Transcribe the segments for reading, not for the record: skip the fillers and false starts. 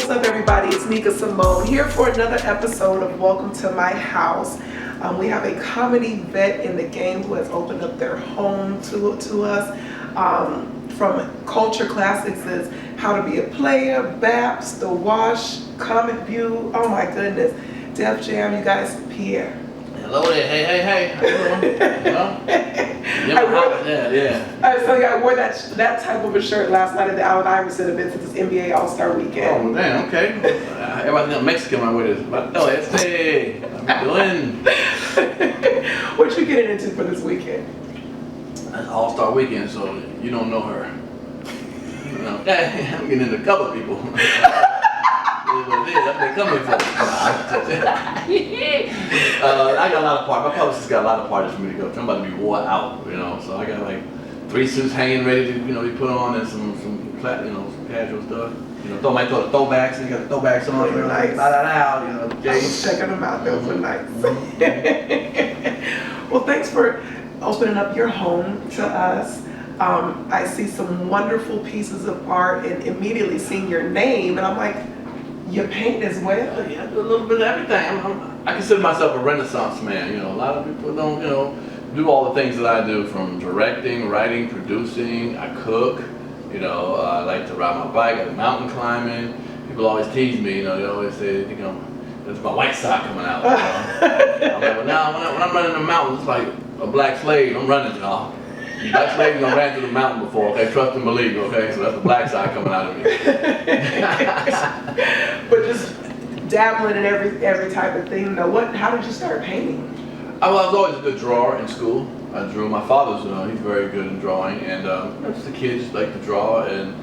what's up everybody? It's Nika Simone here for another episode of Welcome to My House. We have a comedy vet in the game who has opened up their home to us. From culture classics is How to Be a Player, Baps, The Wash, Comic View, oh my goodness, Def Jam, you guys, Pierre. Hello there, hey, how you doing? I wore that type of a shirt last night at the Allen Iverson event since it's NBA All-Star Weekend. Oh, damn, okay. Everybody know Mexican right with this. But no, hey, how you doing? What you getting into for this weekend? It's All-Star Weekend, so you don't know her. You know, I'm getting into cover people. What it is, that's what they come here for. I got a lot of parties. My publicist got a lot of parties for me to go to. I'm about to be wore out, you know. So I got like 3 suits hanging ready to, be put on, and some casual stuff. Might throw the throwbacks, and you got the throwbacks on. They're nice. I was checking them out. Those were nice. Well, thanks for opening up your home to us. I see some wonderful pieces of art, and immediately seeing your name, and I'm like, you paint as well? Yeah, I do a little bit of everything. I consider myself a Renaissance man. A lot of people don't, do all the things that I do, from directing, writing, producing. I cook. I like to ride my bike. I like mountain climbing. People always tease me. They always say, there's my white sock coming out. I'm like, well, now when I'm running the mountains, it's like a black slave. I'm running, y'all. Black slaves gonna ran through the mountain before, okay? Trust and believe, okay? So that's the black side coming out of me. But just dabbling in every type of thing. How did you start painting? I was always a good drawer in school. I drew. My father's, he's very good in drawing, and I'm just a kid, just like to draw. And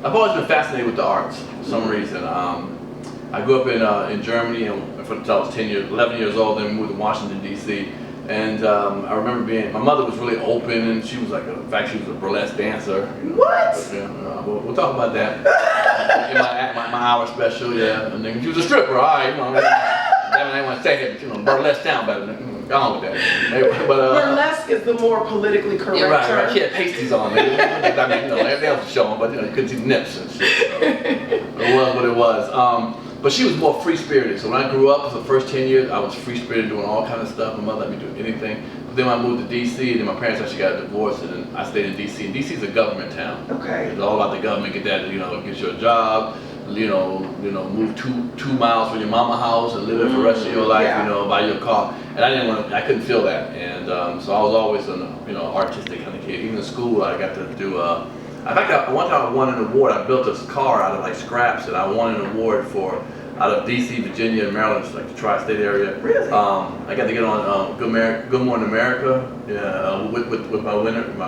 I've always been fascinated with the arts for some reason. I grew up in Germany, and until I was 11 years old, then moved to Washington D.C. And I remember my mother was really open, and she was in fact, she was a burlesque dancer. What? We'll talk about that in my hour special, yeah. And then she was a stripper, all right, I didn't want to say it, burlesque sound better. Go on with that. But, burlesque is the more politically correct term. Right. She had pasties on. Everything else was showing, but you couldn't see the nips and shit. So it was what it was. But she was more free-spirited. So when I grew up, for the first 10 years, I was free-spirited, doing all kinds of stuff. My mother let me do anything. But then when I moved to D.C., and then my parents actually got divorced, and then I stayed in D.C. And D.C. is a government town. Okay. It's all about the government. Get that, get you a job. Move two miles from your mama house and live there for the rest of your life. Yeah. Buy your car. And I couldn't feel that. And so I was always an artistic kind of kid. Even in school, I got to do. In fact, one time I won an award. I built this car out of scraps, and I won an award out of D.C., Virginia, and Maryland, just the tri-state area. Really? I got to get on Good Morning America, with my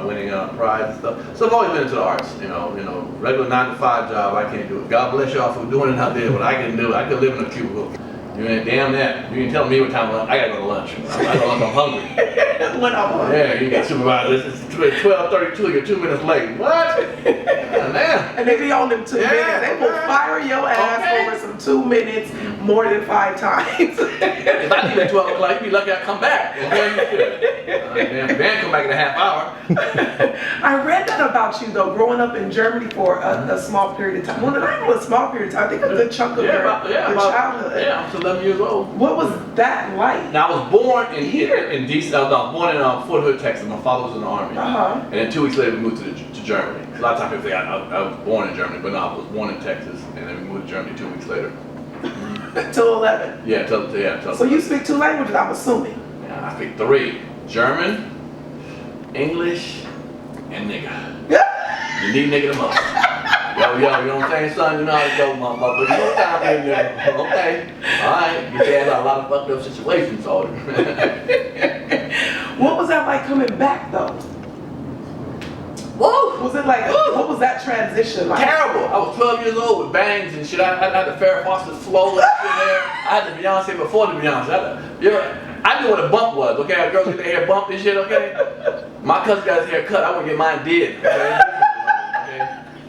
winning prize and stuff. So I've always been into the arts. Regular 9-to-5 job, I can't do it. God bless y'all for doing it out there, but I can do it. I could live in a cubicle. Damn that. You ain't telling me what time I gotta go to lunch. I go to lunch, I'm hungry. When I'm hungry. Yeah, you get supervised. It's 12:32, you're 2 minutes late. What? Man. And they be on them 2 minutes. They will fire your ass over some 2 minutes more than 5 times. If I leave at 12 o'clock, you be lucky I come back. Okay? Van come back in a half hour. I read that about you though, growing up in Germany for a small period of time. Well, not even a small period of time. I think a good chunk of your childhood. Yeah, I was 11 years old. What was that like? Now, I was born in D.C. I was born in Fort Hood, Texas. My father was in the army. And then 2 weeks later, we moved to Germany. A lot of times people think I was born in Germany, but no, I was born in Texas, and then we moved to Germany 2 weeks later. Till 11? Yeah, till So you speak 2 languages, I'm assuming? Yeah, I speak 3. German, English, and nigga. You need nigga the most. Yo, you know what I'm saying, son? You know how to go, motherfucker. You know time in there. Okay. Alright. You get a lot of fucked up situations, so. What was that like coming back though? Whoa! Was it like, what was that transition like? Terrible. I was 12 years old with bangs and shit. I had the Farrah Fawcett flow in there. I had the Beyonce before the Beyonce. I knew what a bump was, okay? Girls get their hair bumped and shit, okay? My cousin got his hair cut. I wouldn't get mine did, okay?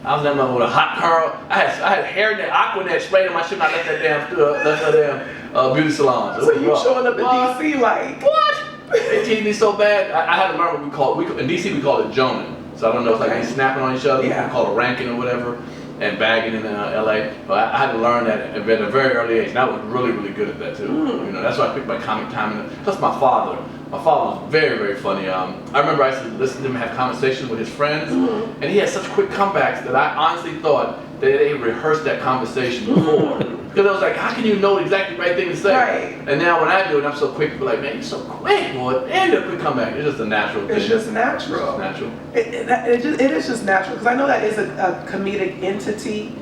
I was in there with a hot curl. I had hair net, Aquanet sprayed in my shit, and I left that damn beauty salon. So you showing up in D.C. like what? They teased me so bad. I had to learn what we call it. In D.C. we call it joning. So I don't know, it's like we snapping on each other. We call it ranking or whatever. and bagging in LA. But I had to learn that at a very early age, and I was really, really good at that too. You know, that's why I picked my comic timing. Plus my father was very, very funny. I remember I used to listen to him have conversations with his friends, and he had such quick comebacks that I honestly thought that they rehearsed that conversation before. Because I was like, how can you know exactly the right thing to say? Right. And now when I do it, I'm so quick to be like, man, you're so quick, boy. And a quick comeback. It's just a natural thing. It's just natural. It's natural. It is just natural, because I know that is a comedic entity.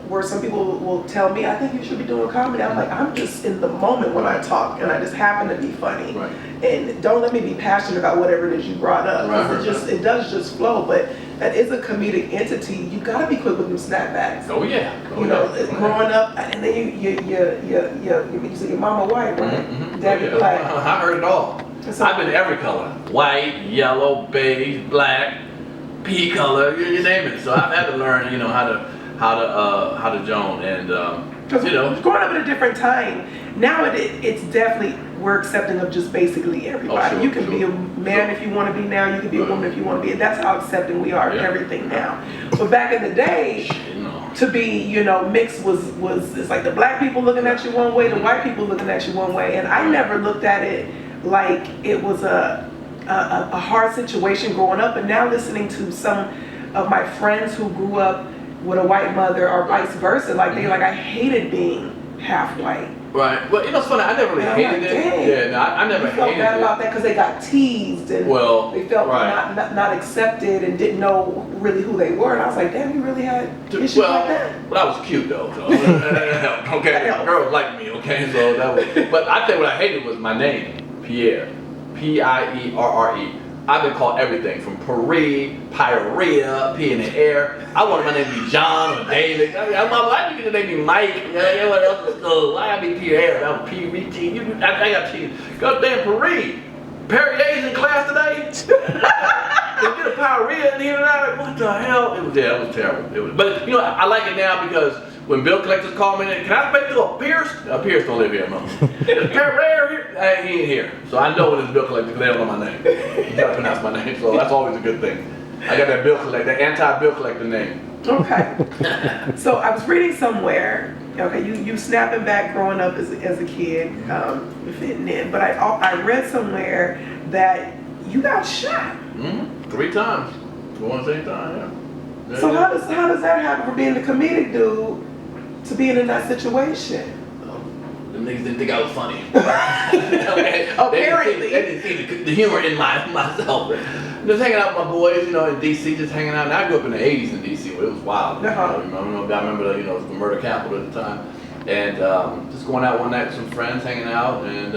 Where some people will tell me, I think you should be doing comedy. I'm like, I'm just in the moment when I talk, and I just happen to be funny. Right. And don't let me be passionate about whatever it is you brought up. Right. It does just flow. But that is a comedic entity. You gotta be quick with them snapbacks. Oh yeah. You know, growing up, and then you say your mama white, right? Daddy black. I heard it all. So, I've been every color: white, yellow, beige, black, pea color. You name it. So I've had to learn, you know, how to Joan, and you know, growing up at a different time. Now it's definitely, we're accepting of just basically everybody. Sure, you can be a man if you want to be now. You can be a woman if you want to be. That's how accepting we are of everything now. But back in the day, to be, you know, mixed was it's like the black people looking at you one way, the white people looking at you one way, and I never looked at it like it was a hard situation growing up. And now listening to some of my friends who grew up with a white mother or vice versa, like they're like, I hated being half white. Right. Well, you know, it's funny. I never really hated it. Yeah, no, I never hated it. Felt bad about that because they got teased and they felt not accepted and didn't know really who they were. And I was like, damn, you really had issues like that? Well, I was cute though. So okay, girls liked me. Okay, so that was. But I think what I hated was my name, Pierre, Pierre. I've been called everything from Paris, Pyorrhea, P in the air. I wanted my name to be John or David. I mean, why did you name me Mike? What else is good? Why I be Pierre? That was P-R-E-T. I got P. Goddamn Paris. Perrier's in class today? They get a Pyorrhea in here tonight? What the hell? It was terrible. But you know, I like it now because when bill collectors call me, can I speak to a Pierce? Pierce don't live here, no. Is Pierre here? He ain't here. So I know when it's bill collector because they don't know my name. You gotta pronounce my name, so that's always a good thing. I got that bill collector, that anti-bill collector name. Okay. So I was reading somewhere, okay, you snapping back growing up as a kid, fitting in, but I read somewhere that you got shot. 3 times. One at the same time, yeah. So how does that happen from being the comedic dude to being in that situation? The niggas didn't think I was funny. Okay. Apparently. They didn't see the humor in myself. Just hanging out with my boys, you know, in DC, just hanging out. And I grew up in the 80s in DC where it was wild. I remember it was the murder capital at the time. And just going out one night with some friends, hanging out, and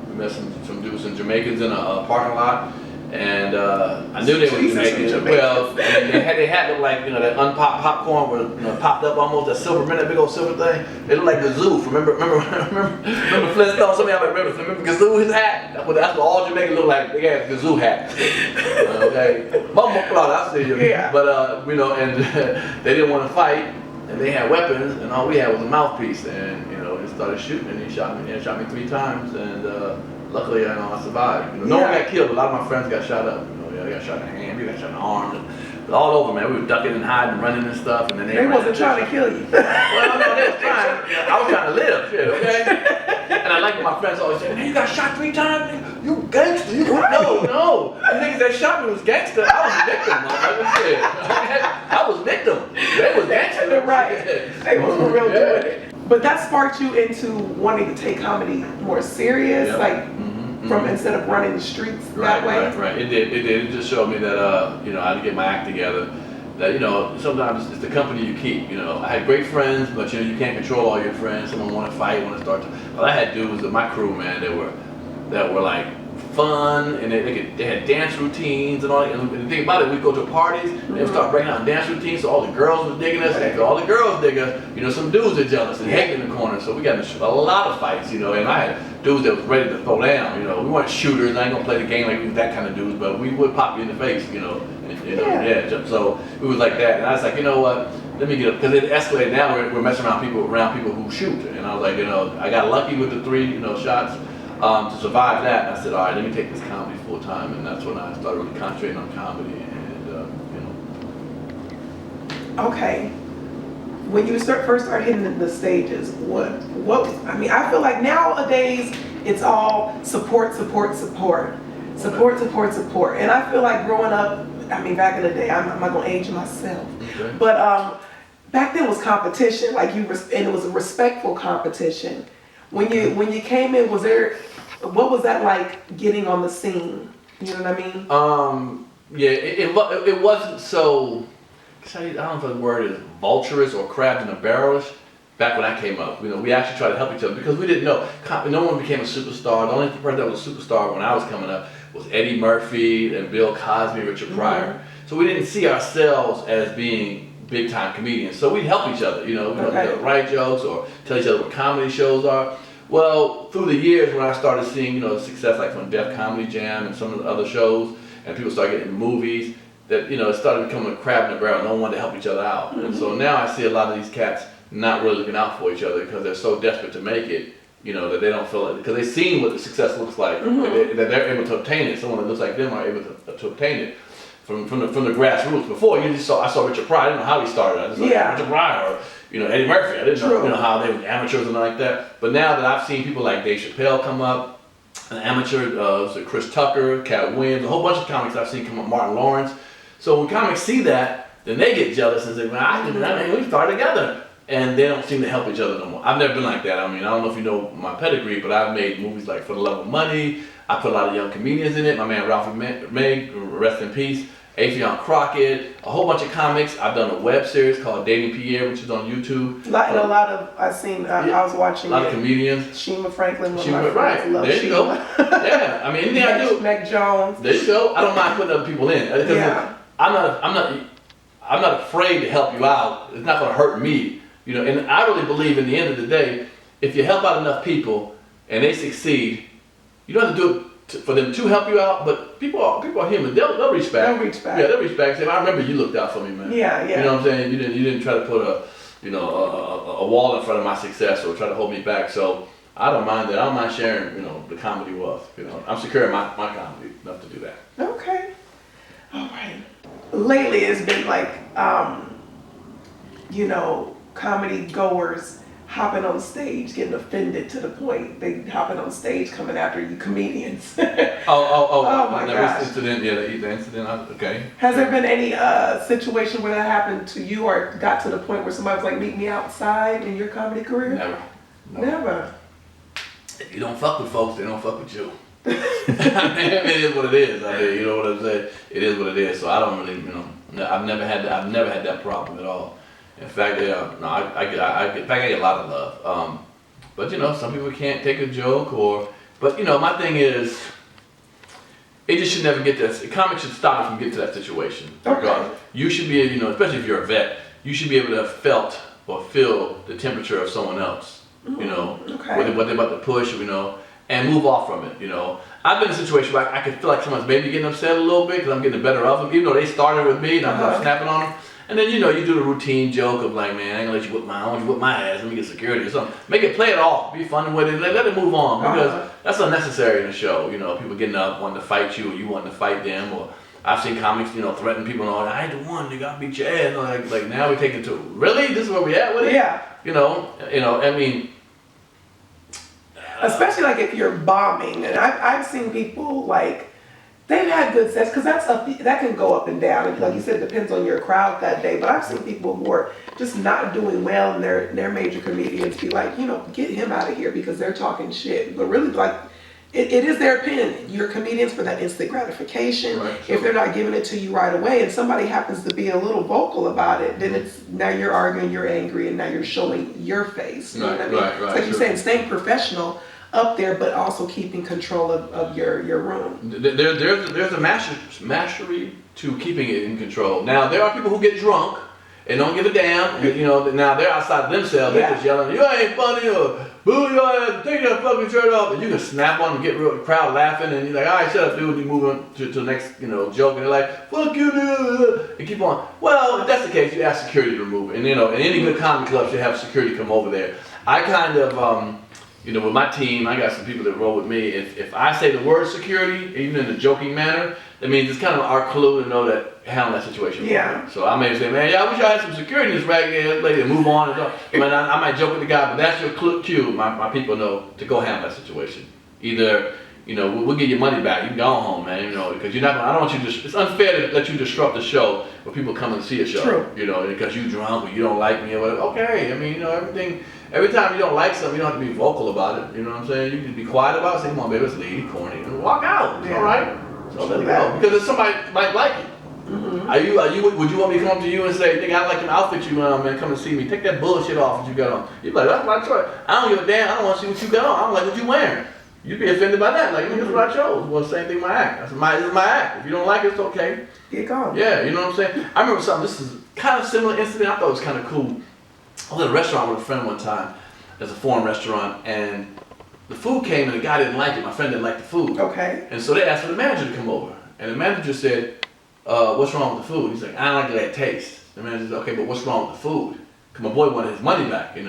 we met some dudes, some Jamaicans in a parking lot. And I knew they were Jamaican. Well, and they had looked like, you know, that unpopped popcorn where, you know, popped up almost that silver minute, big old silver thing. They looked like Gazoo. Remember Flintstone? Some of y'all remember Gazoo, his hat? That's what all Jamaicans look like. They had Gazoo hat. Okay, Bumble Cloud, I see you. Yeah. But you know, and they didn't want to fight, and they had weapons, and all we had was a mouthpiece, and you know, they started shooting, and he shot me 3 times, and. Luckily, I survived. You know, no one got killed. A lot of my friends got shot up. You know, they got shot in the hand, they got shot in the arm, and all over, man. We were ducking and hiding, and running and stuff, and then they wasn't trying to kill you. Well, no, they was trying. I was trying to live, shit, okay. And I like when my friends always say, "Man, you got shot 3 times. You gangster. No. The niggas that shot me was gangster. I was victim, motherfucker. Shit. I was victim. They was gangster. Right. They was for real doing it. But that sparked you into wanting to take comedy more serious, from instead of running the streets that way? Right. It did. It just showed me that, you know, I had to get my act together. That, you know, sometimes it's the company you keep. You know, I had great friends, but, you know, you can't control all your friends. Someone want to fight, want to start. All I had to do was my crew, man, that were like fun, and they had dance routines and all that. And the thing about it, we'd go to parties, and they'd start breaking out dance routines, so all the girls was digging us, and if all the girls dig us, you know, some dudes are jealous and hating in the corner, so we got in a lot of fights, you know, and I had dudes that was ready to throw down, you know. We weren't shooters, I ain't gonna play the game like we was that kind of dudes, but we would pop you in the face, you know, so it was like that, and I was like, you know what, let me get up, because it escalated. Now we're messing around people who shoot, and I was like, you know, I got lucky with the 3, you know, shots. To survive that, and I said, all right, let me take this comedy full time, and that's when I started really concentrating on comedy, and you know. Okay, when you first start hitting the stages, I mean, I feel like nowadays it's all support, support, support, support, support, support. And I feel like growing up, I mean, back in the day, I'm not gonna age myself, Okay. but back then was competition, like and it was a respectful competition. When you came in, what was that like getting on the scene? You know what I mean? Yeah, it wasn't so. I don't know if the word is vulturous or crabs in a barrelish. Back when I came up, we actually tried to help each other because we didn't know. No one became a superstar. The only person that was a superstar when I was coming up was Eddie Murphy and Bill Cosby, Richard Pryor. Mm-hmm. So we didn't see ourselves as being big time comedians. So we'd help each other. We would write jokes or tell each other what comedy shows are. Well, through the years when I started seeing the success like from Def Comedy Jam and some of the other shows, and people started getting into movies, that it started becoming a crab in a barrel. No one wanted to help each other out. Mm-hmm. And so now I see a lot of these cats not really looking out for each other because they're so desperate to make it, that they don't feel it, because they've seen what the success looks like, mm-hmm. that they're able to obtain it. Someone that looks like them are able to obtain it from the grassroots. Before, I saw Richard Pryor. I didn't know how he started. I just saw Richard Pryor or Eddie Murphy. I didn't know how they were amateurs and like that. But now that I've seen people like Dave Chappelle come up, an amateur, Chris Tucker, Cat Williams, a whole bunch of comics I've seen come up, Martin Lawrence. So when comics see that, then they get jealous and say, "Man, I did that. We started together." And they don't seem to help each other no more. I've never been like that. I mean, I don't know if you know my pedigree, but I've made movies like For the Love of Money. I put a lot of young comedians in it. My man Ralphie May, rest in peace. Affion Crockett, a whole bunch of comics. I've done a web series called Dating Pierre, which is on YouTube. I was watching. A lot of comedians. Shima Franklin was my right. friend. There you go. Yeah, I mean, anything I do. Meg Jones. There you go. I don't mind putting other people in. Yeah. I'm not afraid to help you out. It's not going to hurt me. And I really believe in the end of the day, if you help out enough people and they succeed, you don't have to do it for them to help you out, but people are human. They'll reach back. They'll reach back. Yeah, they'll reach back. Say, I remember you looked out for me, man. Yeah. You know what I'm saying? You didn't try to put a wall in front of my success or try to hold me back. So I don't mind that. I don't mind sharing, the comedy wealth. I'm secure in my comedy enough to do that. Okay. All right. Lately, it's been like, comedy goers hopping on stage, getting offended to the point they hopping on stage coming after you comedians. Oh my gosh. Incident, the incident, okay. Has there been any situation where that happened to you or got to the point where somebody was like, meet me outside in your comedy career? Never. Never. If you don't fuck with folks, they don't fuck with you. It is what it is. I mean, you know what I'm saying? It is what it is. So I don't really, I've never had that problem at all. In fact, I get a lot of love. But some people can't take a joke but my thing is, it just should never get to. Comics should stop it from getting to that situation. Okay. You should be, especially if you're a vet, you should be able to have felt or feel the temperature of someone else. Okay. What they're about to push, and move off from it. I've been in a situation where I could feel like someone's maybe getting upset a little bit because I'm getting the better of them, even though they started with me and I'm snapping on them. And then you do the routine joke of like, man, I ain't gonna let you I want you to whip my ass. Let me get security or something. Play it off. Be funny with it. Let it move on because that's unnecessary in a show. People getting up wanting to fight you or you wanting to fight them. Or I've seen comics, threaten people and all that. I ain't the one. Nigga, I'll beat your ass. Like now we take it to really. This is where we at with it. Yeah. I mean. Especially like if you're bombing, and I've seen people like they've had good sets because that can go up and down. Like you said, it depends on your crowd that day. But I've seen people who are just not doing well, and their major comedians be like, get him out of here because they're talking shit. But really, like it is their opinion. You're comedians for that instant gratification. Right, if they're not giving it to you right away, and somebody happens to be a little vocal about it, then it's now you're arguing, you're angry, and now you're showing your face. You know what I mean? It's like you're saying, staying professional up there, but also keeping control of your room. There's a mastery to keeping it in control. Now there are people who get drunk and don't give a damn. And, now they're outside themselves. They're just yelling, "You ain't funny," or "Boo your ass, take that fucking shirt off." And you can snap on them, get real crowd laughing, and you're like, "All right, shut up, dude." You move on to the next joke, and they're like, "Fuck you, dude," and keep on. Well, if that's the case, you ask security to remove it. And in any good comedy club should have security come over there. I kind of with my team, I got some people that roll with me. If I say the word security, even in a joking manner, That means it's kind of our clue to know that handle that situation. Yeah. So I may say, man, yeah, I wish I had some security in this ragged ass lady and move on. And I might joke with the guy, but that's your cue. My people know to go handle that situation. Either, we'll get your money back. You can go on home, man. Because you're not. I don't want you to. It's unfair to let you disrupt the show when people come and see a show. True. Because you drunk or you don't like me or whatever. Okay. Everything. Every time you don't like something, you don't have to be vocal about it. You know what I'm saying? You can be quiet about it. Say, come on, baby, let's leave. You corny. And walk out. It's all right. So let it go. Because if somebody might like it. Mm-hmm. Would you want me to come up to you and say, nigga, I like them outfit you man, come and see me. Take that bullshit off that you got on. You'd be like, that's my choice. I don't give a damn. I don't want to see what you got on. I don't like what you wearing. You'd be offended by that. Like, nigga, that's what I chose. Well, same thing with my act. This is my act. If you don't like it, it's okay. Get gone. Yeah, you know what I'm saying? I remember something. This is kind of similar incident. I thought it was kind of cool. I was at a restaurant with a friend one time. There's a foreign restaurant, and the food came, and the guy didn't like it. My friend didn't like the food. Okay. And so they asked for the manager to come over. And the manager said, what's wrong with the food? He's like, I don't like that taste. The manager said, okay, but what's wrong with the food? Because my boy wanted his money back, And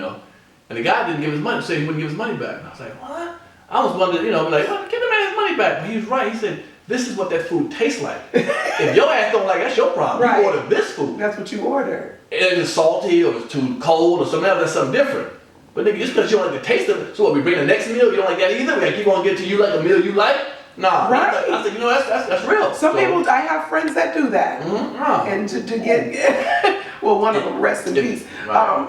the guy didn't give his money, said he wouldn't give his money back. And I was like, what? I was wondering, like, well, give the man his money back. But he was right. He said, this is what that food tastes like. If your ass don't like it, that's your problem. Right. You ordered this food. That's what you ordered. It's salty or it's too cold or something else, that's something different. But nigga, just because you don't like the taste of it, so what, we bring the next meal, you don't like that either? We gotta keep on getting to you like a meal you like? Nah. Right. I said, that's real. Some people, I have friends that do that. Mm-hmm. And to get, well, one of them, rest in peace,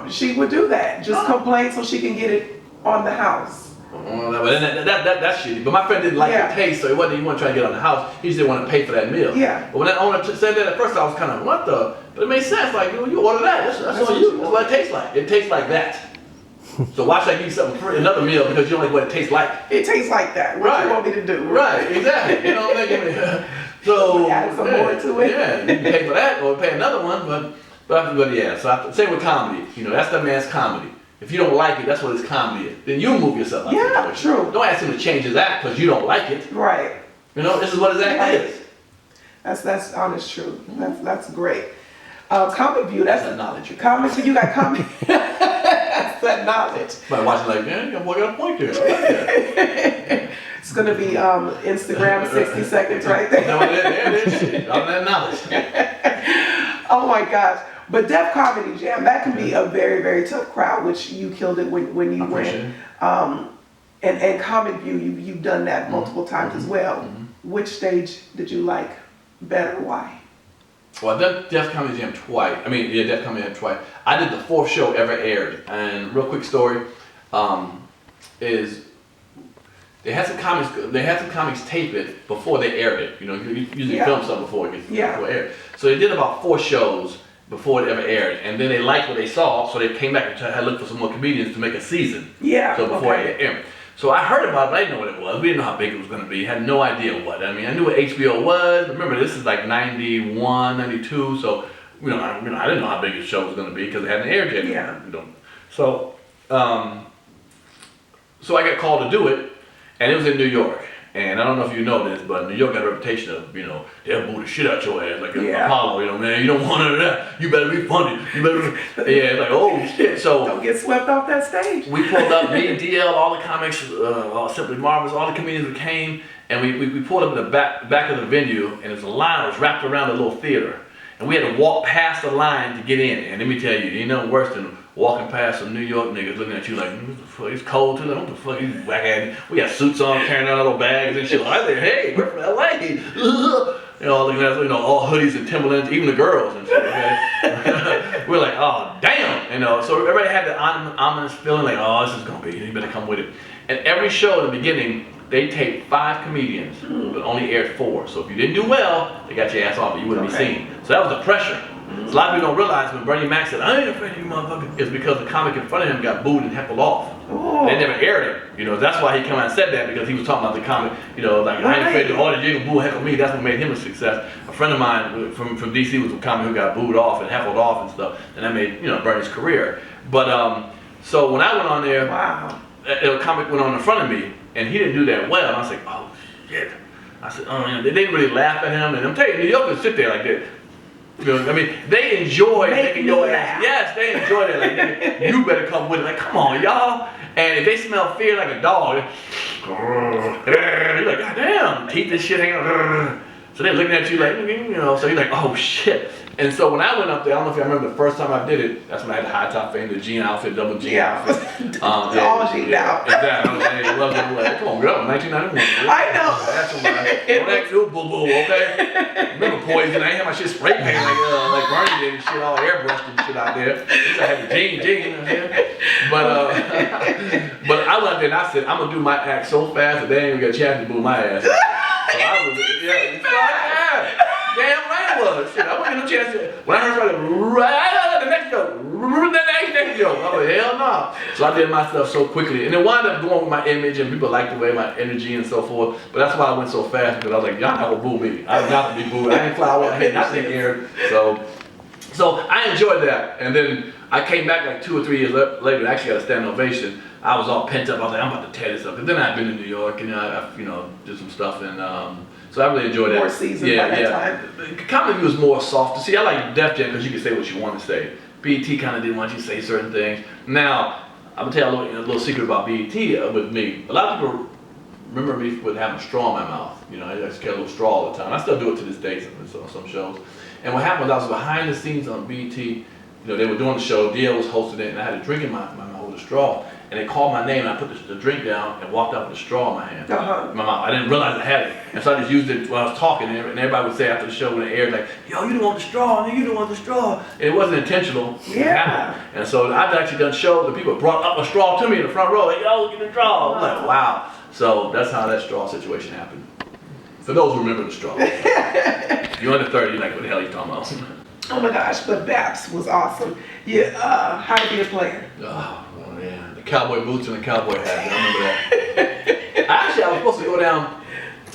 she would do that. Just complain so she can get it on the house. That's shitty. But my friend didn't like the taste, so he wasn't trying to get on the house. He just didn't want to pay for that meal. Yeah. But when that owner said that at first, I was kind of, what the? But it made sense. Like, you order that. That's on you. That's what it tastes like. It tastes like that. So why should I give you something for another meal because you don't like what it tastes like? It tastes like that. What you want me to do? Right, exactly. You know what I'm saying? So add some more to it. Yeah, you can pay for that or pay another one, but yeah. So same with comedy. That's that man's comedy. If you don't like it, that's what his comedy is. Then you move yourself out. Yeah, true. Don't ask him to change his act because you don't like it. Right. This is what his act is. That's honest truth. That's great. Comic view. That's that knowledge. Comic. So you got comic. That's that knowledge. But watching like, man, your boy got a point there. It's gonna be Instagram 60 seconds right there. No, there it is. All that knowledge. Oh my gosh. But Def Comedy Jam, that can be a very, very tough crowd, which you killed it when you went. And Comic View, you've done that multiple times as well. Which stage did you like better? Why? Well, I've done Def Comedy Jam twice. Def Comedy Jam twice. I did the 4th show ever aired. And real quick story is they had some comics tape it before they aired it. You usually film something before it gets aired. So they did about 4 shows before it ever aired, and then they liked what they saw, so they came back and tried to look for some more comedians to make a season. Yeah. So before it aired. So I heard about it, but I didn't know what it was. We didn't know how big it was going to be. Had no idea what. I knew what HBO was. But remember, this is like 91, 92, so I didn't know how big the show was going to be because it hadn't aired yet. Yeah. So I got called to do it, and it was in New York. And I don't know if you know this, but New York got a reputation of, they'll boo the shit out your ass, like Apollo, man, you don't want none of that. You better be funny. It's like, oh shit. So don't get swept off that stage. We pulled up, me, DL, all the comics, all Simply Marvelous, all the comedians that came, and we pulled up in the back of the venue, and there's a line that was wrapped around the little theater. And we had to walk past the line to get in. And let me tell you, ain't nothing worse than walking past some New York niggas looking at you like, what the fuck, it's cold too, like, what the fuck, you whack at me. We got suits on, carrying out little bags and shit. I said, hey, we're from LA. Looking at us, all hoodies and Timberlands, even the girls and shit, okay? We're like, oh, damn, So everybody had the ominous feeling like, oh, this is gonna be, you better come with it. And every show in the beginning, they taped 5 comedians, but only aired 4. So if you didn't do well, they got your ass off, but you wouldn't be seen. So that was the pressure. So a lot of people don't realize when Bernie Mac said, I ain't afraid of you motherfucker, it's because the comic in front of him got booed and heckled off. Oh. They never aired it. That's why he came out and said that, because he was talking about the comic, like, I ain't afraid of all the jiggle boo heckle me. That's what made him a success. A friend of mine from DC was a comic who got booed off and heckled off and stuff, and that made, Bernie's career. But, so when I went on there, a comic went on in front of me, and he didn't do that well. And I was like, oh, shit. I said, oh, they didn't really laugh at him. And I'm telling you, New Yorkers sit there like that. They enjoy making your ass. Yes, they enjoy that. Like, you better come with it. Like, come on, y'all. And if they smell fear like a dog, you're like, God damn, teeth and shit hanging out. So they're looking at you like, you know, so you're like, oh shit. And so when I went up there, I don't know if you remember the first time I did it, that's when I had the high top thing, the jean outfit, double jean outfit. All jean out. Exactly. It wasn't like, come on, girl, 1991. I know. That's what don't act too boo-boo, okay? Remember Poison, I ain't had my shit spray painted like Bernie did and shit, all airbrushed and shit out there. At least I had the jean, you know what I'm saying? But I went up there and I said, I'm gonna do my act so fast that they ain't even get a chance to boo my ass. So I was, damn right it was. Shit, I wasn't getting no chance to. When I heard somebody, the next joke, the next joke, I was like, hell no. So I did my stuff so quickly. And it wound up going with my image, and people liked the way my energy and so forth. But that's why I went so fast, because I was like, y'all not gonna boo me. I'm not gonna be booed. I didn't fly away, I had nothing here. So I enjoyed that. And then I came back like 2 or 3 years later and actually got a standing ovation. I was all pent up. I was like, I'm about to tear this up. And then I'd been in New York and I did some stuff and so I really enjoyed that. More seasoned by that time. Comedy was more soft. See, I like Def Jam because you can say what you want to say. BET kind of didn't want you to say certain things. Now, I'm gonna tell you a little secret about BET with me. A lot of people remember me with having a straw in my mouth. You know, I just carry a little straw all the time. I still do it to this day on some shows. And what happened was I was behind the scenes on BET. You know, they were doing the show. DL was hosting it, and I had a drink in my mouth with a straw. And they called my name, and I put the drink down and walked out with a straw in my hand. In my mouth. I didn't realize I had it. And so I just used it when I was talking, and everybody would say after the show when it aired, like, yo, you don't want the straw, and you don't want the straw. And it wasn't intentional. Yeah. And so I've actually done shows that people brought up a straw to me in the front row, like, yo, get the straw. I'm like, wow. So that's how that straw situation happened. For those who remember the straw. You're under 30, you're like, what the hell are you talking about? Oh my gosh, but Baps was awesome. Yeah, how to be a player. Oh man, the cowboy boots and the cowboy hat. I remember that. Actually, I was supposed to go down.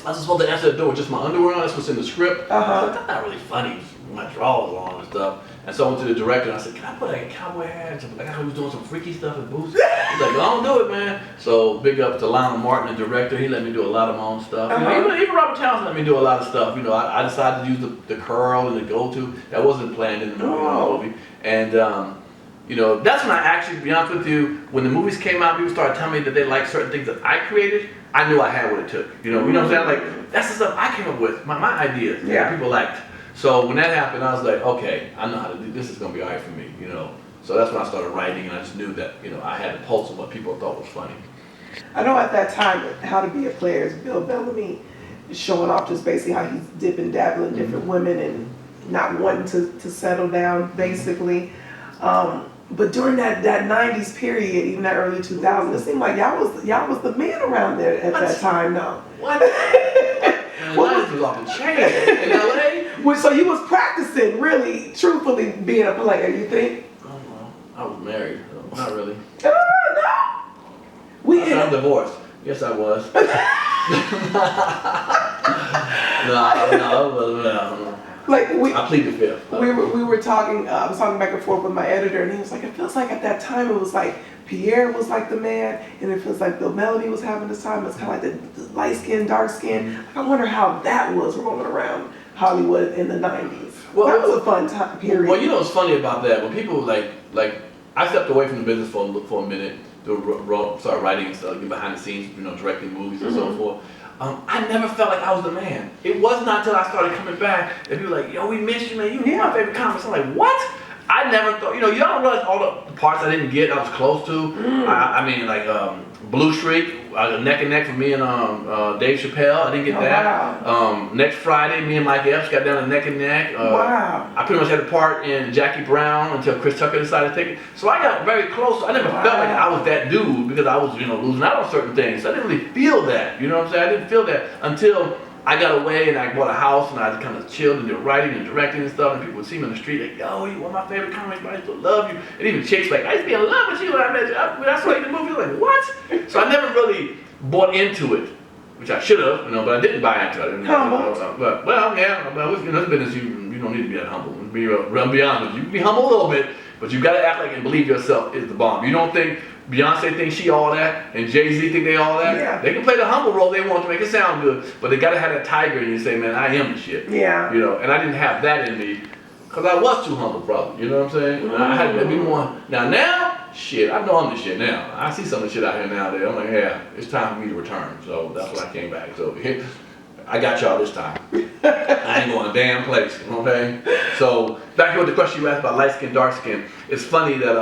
I was supposed to answer the door with just my underwear on. That's what's in the script. I was like, that's not really funny. My drawers on and stuff. And so I went to the director and I said, can I put like a cowboy hat? Like I was doing some freaky stuff in boots. He's like, don't do it, man. So big up to Lionel Martin, the director. He let me do a lot of my own stuff. You know, even Robert Townsend let me do a lot of stuff. You know, I decided to use the curl and the go-to. That wasn't planned in the movie. And you know, that's when I actually, to be honest with you, when the movies came out, people started telling me that they liked certain things that I created. I knew I had what it took. You know what I'm saying? Like, that's the stuff I came up with, my ideas that people liked. So when that happened, I was like, okay, I know how to do this. Is gonna be all right for me, you know. So that's when I started writing, and I just knew that, you know, I had a pulse of what people thought was funny. I know at that time, How to Be a Player is Bill Bellamy showing off just basically how he's dipping, dabbling different women and not wanting to settle down, basically. But during that 90s period, even that early 2000s, it seemed like y'all was the man around there at that time, though. What? Life was off the chain in LA. Well, so you was practicing, really, truthfully, being a player, you think? I don't know. I was married, so not really. No. I'm divorced. Yes, I was. No. Like I plead the fifth. We were talking. I was talking back and forth with my editor, and he was like, "It feels like at that time it was like Pierre was like the man, and it feels like Bill Melody was having this time. It's kind of like the light skin, dark skin. I wonder how that was rolling around Hollywood in the '90s. Well, that was a fun time period. Well, you know what's funny about that? When people like I stepped away from the business for a minute to start writing and stuff, get behind the scenes, you know, directing movies and so forth. I never felt like I was the man. It was not until I started coming back that people were like, yo, we missed you, man. You were my favorite comic. I'm like, what? I never thought, you know, y'all don't realize all the parts I didn't get, I was close to. I mean, like Blue Streak, neck and neck for me and Dave Chappelle. I didn't get that. Wow. Next Friday, me and Mike Epps got down to neck and neck. Wow. I pretty much had a part in Jackie Brown until Chris Tucker decided to take it. So I got very close. I never felt like I was that dude because I was, you know, losing out on certain things. So I didn't really feel that. You know what I'm saying? I didn't feel that until I got away and I bought a house and I just kind of chilled and did writing and directing and stuff, and people would see me on the street like, yo, you one of my favorite comics, but I still love you. And even chicks like, I used to be in love with you when I met you. I saw you in the movie. Like, what? So I never really bought into it, which I should have, you know, but I didn't buy into it. But well, yeah, but in this business, you don't need to be that humble. I'll be honest with you. You can be humble a little bit, but you got to act like and believe yourself is the bomb. You don't think Beyonce thinks she all that, and Jay-Z think they all that. Yeah. They can play the humble role they want to make it sound good, but they gotta have that tiger and you say, man, I am the shit. Yeah. You know, and I didn't have that in me, cause I was too humble, probably. You know what I'm saying? I had to be more. Now, shit, I know I'm the shit now. I see some of the shit out here nowadays. I'm like, yeah, it's time for me to return. So that's when I came back. So I got y'all this time. I ain't going a damn place, you know what I'm saying? So, back to the question you asked about light skin, dark skin. It's funny that,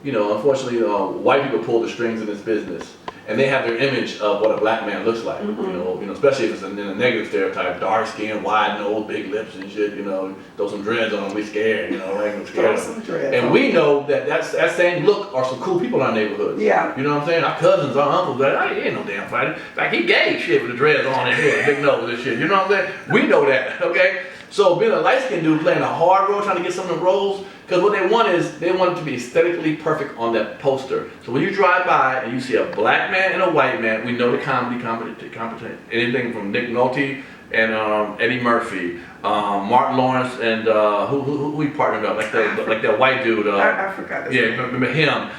unfortunately, white people pull the strings in this business. And they have their image of what a black man looks like, especially if it's in a negative stereotype, dark skin, wide nose, big lips and shit, throw some dreads on, we scared, ain't scared. And we know that same look are some cool people in our neighborhood. Yeah. You know what I'm saying? Our cousins, our uncles, he ain't no damn fighter. Like, he gay shit with the dreads on and shit, big nose and shit, you know what I'm saying? We know that, okay? So being a light-skinned dude playing a hard role, trying to get some of the roles, because what they want is, they want it to be aesthetically perfect on that poster. So when you drive by and you see a black man and a white man, we know the comedy competent. Anything from Nick Nolte and Eddie Murphy, Martin Lawrence, and who we partnered up, like that white dude. I forgot. Yeah, remember him.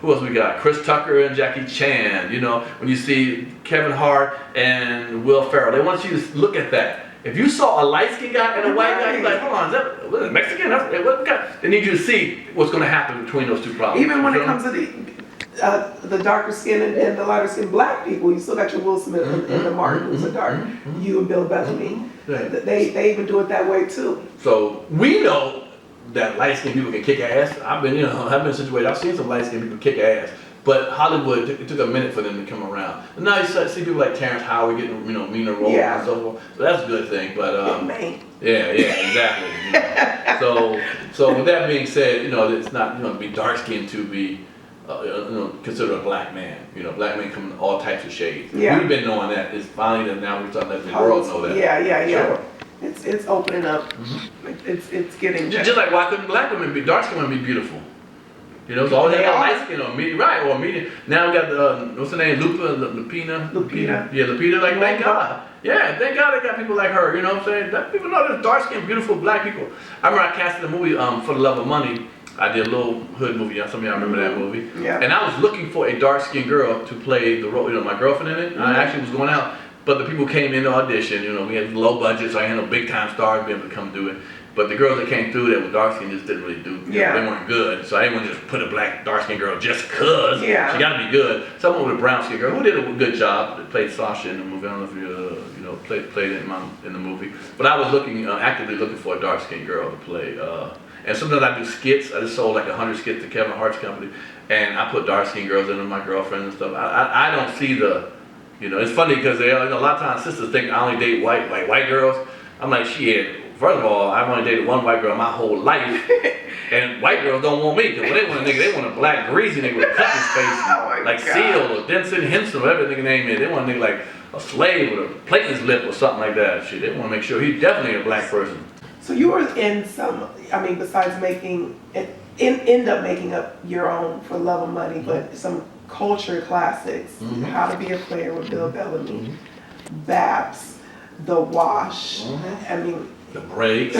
Who else we got? Chris Tucker and Jackie Chan. When you see Kevin Hart and Will Ferrell, they want you to look at that. If you saw a light-skinned guy and a white guy, you're like, hold on, is that Mexican? They need you to see what's going to happen between those two problems. Even when it comes to the darker skin and the lighter skin black people, you still got your Will Smith and the Martin Luther dark, you and Bill Bellamy. They even do it that way too. So we know that light-skinned people can kick ass. I've been in a situation, I've seen some light-skinned people kick ass. But Hollywood, it took a minute for them to come around. And now you see people like Terrence Howard getting, meaner roles and so forth. So that's a good thing. But yeah, exactly. So with that being said, it's not to be dark skinned to be considered a black man. Black men come in all types of shades. Yeah. We've been knowing that. It's finally that now we're starting to let the world know that. Yeah. Sure. It's opening up. It's getting just like why couldn't black women be dark skinned women be beautiful? So all they have light skin or medium, right? Or medium. Now we got the what's her name, Lupita. Yeah, Lupita. Like, thank God. Yeah, thank God they got people like her. You know what I'm saying? That people know there's dark skinned, beautiful black people. I remember I casted a movie For the Love of Money. I did a little hood movie. Some of y'all remember that movie. Yeah. And I was looking for a dark skinned girl to play the role. My girlfriend in it. I actually was going out, but the people came in to audition. We had low budget, so I had no big time stars be able to come do it. But the girls that came through that were dark skinned just didn't really do. They weren't good. So I didn't want to just put a dark skinned girl just cause. Yeah. She got to be good. Someone with a brown skinned girl who did a good job. That played Sasha in the movie. I don't know if you played it in the movie. But I was actively looking for a dark skinned girl to play. And sometimes I do skits. I just sold like 100 skits to Kevin Hart's company, and I put dark skinned girls in with my girlfriend and stuff. I don't see the, it's funny because a lot of times sisters think I only date white girls. I'm like, shit. First of all, I've only dated one white girl my whole life, and white girls don't want me, because when they want a nigga, they want a black greasy nigga with a cut in his face, like Seal or Denson Henson, whatever the nigga name is. They want a nigga like a slave with a plate in his lip or something like that. Shit, they want to make sure he's definitely a black person. So you were in some, besides end up making up your own For Love of Money, but some culture classics, How to Be a Player with Bill Bellamy, Baps, The Wash, The Breaks.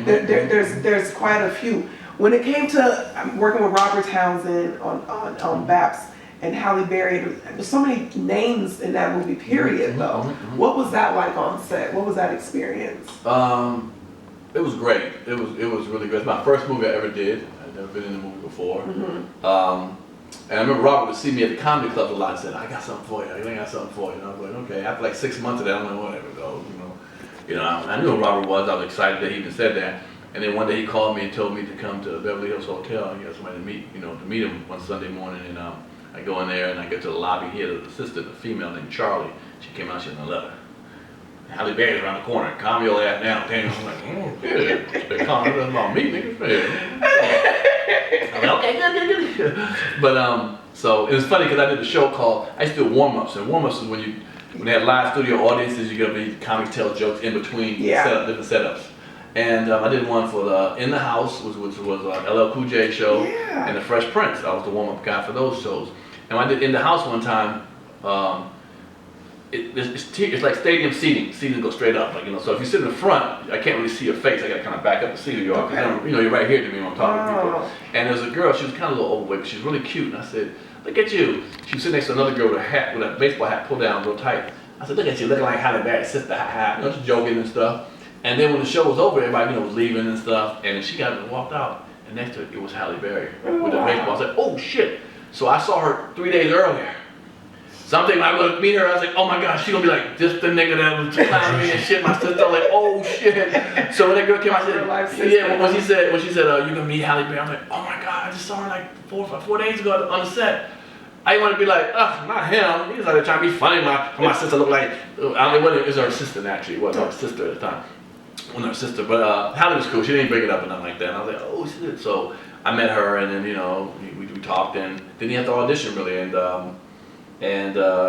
There's quite a few. When it came to working with Robert Townsend on Baps and Halle Berry, there's so many names in that movie, period, though. What was that like on set? What was that experience? It was great. It was really great. It's my first movie I ever did. I'd never been in a movie before. And I remember Robert would see me at the comedy club a lot and said, I got something for you. I got something for you. And I was like, okay. After like 6 months of that, I'm like, whatever, go. I knew who Robert was. I was excited that he even said that. And then one day he called me and told me to come to Beverly Hills Hotel and get somebody to meet him one Sunday morning. And I go in there and I get to the lobby. He had an assistant, a female named Charlie. She came out, she had a letter. Halle Berry's around the corner. Calm your ass down. I'm like, yeah. Calm down about me, nigga. I'm like, okay, good. But so it was funny because I did a show called, I used to do warm-ups. And warm-ups is when they had live studio audiences, you gotta be comic tell jokes in between different setups. And I did one for the In the House, which was LL Cool J show, and the Fresh Prince. I was the warm-up guy for those shows. And when I did In the House one time, it's like stadium seating. Seating go straight up, so if you sit in the front, I can't really see your face. I got to kind of back up to see who you are, because you're right here to me when I'm talking to people. And there's a girl. She was kind of a little overweight, but she's really cute. And I said, "Look at you." She was sitting next to another girl with a baseball hat pulled down real tight. I said, "Look at you, looking like Halle Berry, sister hat," just joking and stuff. And then when the show was over, everybody was leaving and stuff. And then she got up and walked out, and next to it was Halle Berry with a baseball. I said, "Oh shit!" So I saw her 3 days earlier. something I would meet her, I was like, oh my gosh, she gonna be like, just the nigga that was clowning me and shit. My sister, I was like, oh shit. So when that girl came, I said, yeah. When she said, you gonna meet Halle Berry, I was like, oh my god, I just saw her like 4 days ago on the set. I didn't want to be like, not him. He was like trying to be funny. My sister looked like, it was her assistant actually. It wasn't her sister at the time. Wasn't her sister, but Halle was cool. She didn't bring it up or nothing like that. And I was like, oh shit. So I met her, and then we talked, and didn't have to audition really, and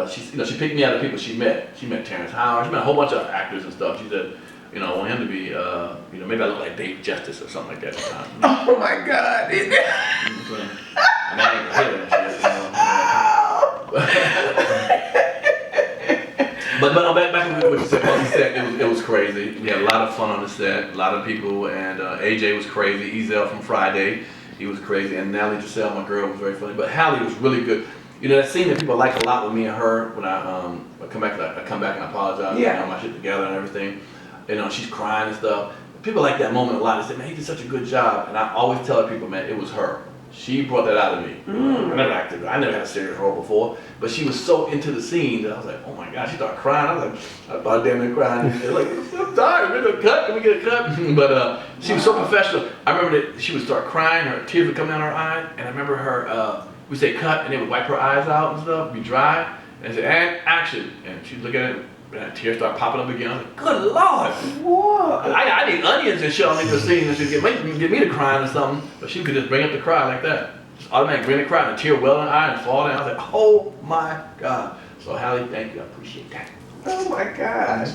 she picked me out of people she met. She met Terrence Howard. She met a whole bunch of actors and stuff. She said, I want him to be, maybe I look like Dave Justice or something like that at the time. Oh my God. I mean, I ain't gonna hit her and shit, But back to what you said. Well, he said it was crazy. We had a lot of fun on the set, a lot of people, and AJ was crazy. Ezel from Friday, he was crazy, and Natalie Giselle, my girl, was very funny. But Halle was really good. That scene that people like a lot with me and her when I come back and I apologize, my shit together and everything. She's crying and stuff. People like that moment a lot. They say, man, he did such a good job. And I always tell people, man, it was her. She brought that out of me. I never acted. I never had a serious role before, but she was so into the scene that I was like, oh my God, she started crying. I was like, I thought damn near crying. Like, I'm tired. Can we get a cut? But she was so professional. I remember that she would start crying. Her tears would come down her eyes, and I remember her. We say cut, and they would wipe her eyes out and stuff, be dry, and say, and action, and she'd look at it. And tears start popping up again. I was like, good Lord. Whoa. I need onions and shit on the scene and she'd get me to crying or something. But she could just bring up the cry like that. Just automatically bring the cry and a tear well in her eye and fall down. I was like, oh my God. So Halle, thank you. I appreciate that. Oh my gosh.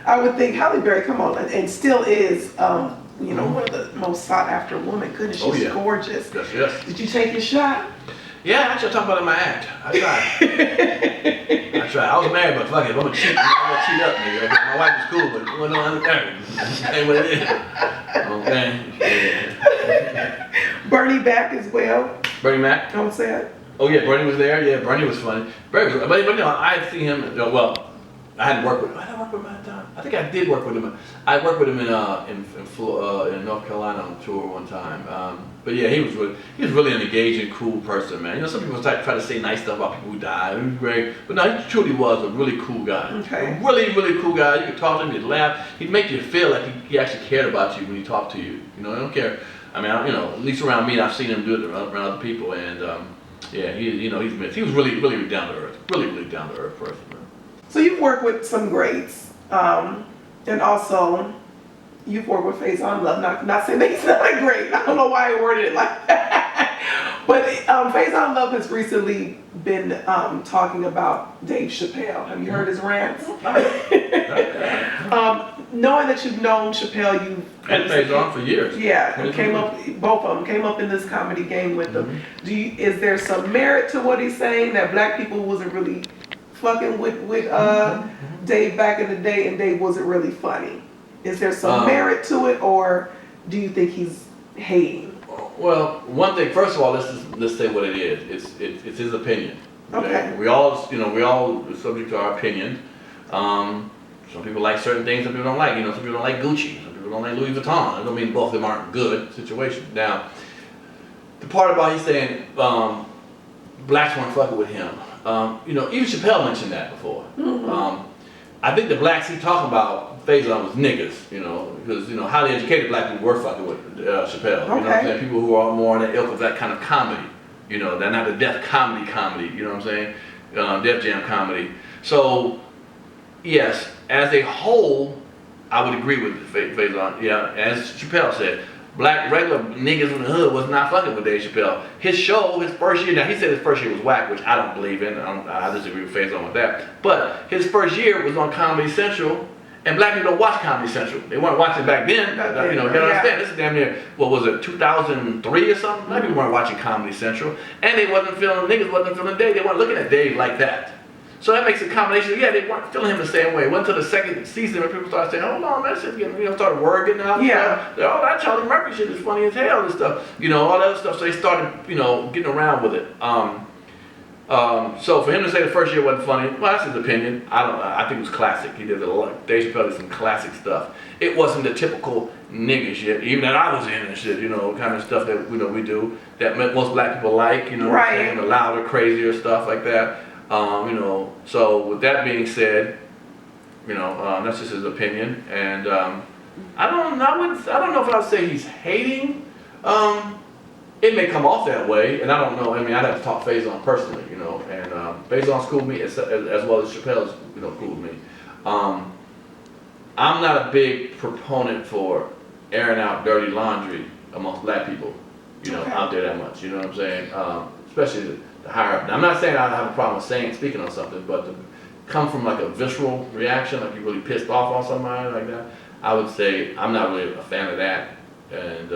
I would think Halle Berry, come on, and still is, one of the most sought after women. Goodness, she's gorgeous. Yes. Did you take your shot? Yeah, actually, I talk about it in my act. I tried. I was married, but fuck it. I'm gonna cheat. I'm gonna cheat up, nigga. My wife was cool, but it wasn't understanding. Ain't what it is. Okay. Bernie back as well. Bernie Mac? Don't say it. Oh yeah, Bernie was there. Yeah, Bernie was funny. Bernie was, but I had seen him. Well, I hadn't worked with him. I didn't work with him at that time. I think I did work with him. I worked with him in North Carolina on tour one time. But yeah, he was really an engaging, cool person, man. Some people try to say nice stuff about people who died. He was great, but no, he truly was a really cool guy. Okay. A really, really cool guy. You could talk to him, he'd laugh. He'd make you feel like he actually cared about you when he talked to you. I don't care. I mean, at least around me, I've seen him do it around other people, and yeah, he's missed. He was really, really down to earth. Really, really down to earth person, man. So you've worked with some greats, and also you've worked with Faison Love. Not saying that he's not a great. I don't know why I worded it like that. But Faison Love has recently been talking about Dave Chappelle. Have you heard his rants? Knowing that you've known Chappelle, you've and Faison for years. Yeah, both of them came up in this comedy game with them. Is there some merit to what he's saying that black people wasn't really fucking with Dave back in the day, and Dave wasn't really funny? Is there some merit to it, or do you think he's hating? Well, one thing. First of all, let's say what it is. It's his opinion. Okay. We all are subject to our opinion. Some people like certain things, some people don't like. Some people don't like Gucci, some people don't like Louis Vuitton. I don't mean both of them aren't good situations. Now, the part about he's saying blacks weren't fucking with him. Even Chappelle mentioned that before. I think the blacks he talking about, Faison, was niggas, because, highly educated black people were fucking with Chappelle. Okay. You know what I'm saying? People who are more in the ilk of that kind of comedy. They're not the Def comedy, you know what I'm saying? Def Jam comedy. So, yes, as a whole, I would agree with Faison. Yeah, as Chappelle said, black regular niggas in the hood was not fucking with Dave Chappelle. His show, his first year, now he said his first year was whack, which I don't believe in. I disagree with Faison with that. But his first year was on Comedy Central, and black people don't watch Comedy Central. They weren't watching back then. You gotta understand, this is damn near, 2003 or something? Black people weren't watching Comedy Central, and niggas wasn't feeling Dave. They weren't looking at Dave like that. So that makes a combination. Yeah, they weren't feeling him the same way. It wasn't until the second season when people started saying, "Hold on, man, shit's getting," started word getting out. Yeah. Oh, that Charlie Murphy shit is funny as hell and stuff. All that other stuff. So they started, getting around with it. So for him to say the first year wasn't funny, well, that's his opinion. I think it was classic. He did a lot. Dave Chappelle did some classic stuff. It wasn't the typical nigga shit, even that I was in and shit. Kind of stuff that we do that most black people like. Right. The louder, crazier stuff like that. You know, so with that being said, you know, that's just his opinion, and I don't know if I'd say he's hating. It may come off that way, and I don't know. I mean, I'd have to talk Faison personally, you know, and Faison's cool with me as well as Chappelle's, you know, cool with me. I'm not a big proponent for airing out dirty laundry amongst black people, you know, out there that much. You know what I'm saying? Especially the higher up. Now, I'm not saying I have a problem with speaking on something, but to come from like a visceral reaction, like you're really pissed off on somebody like that, I would say I'm not really a fan of that. And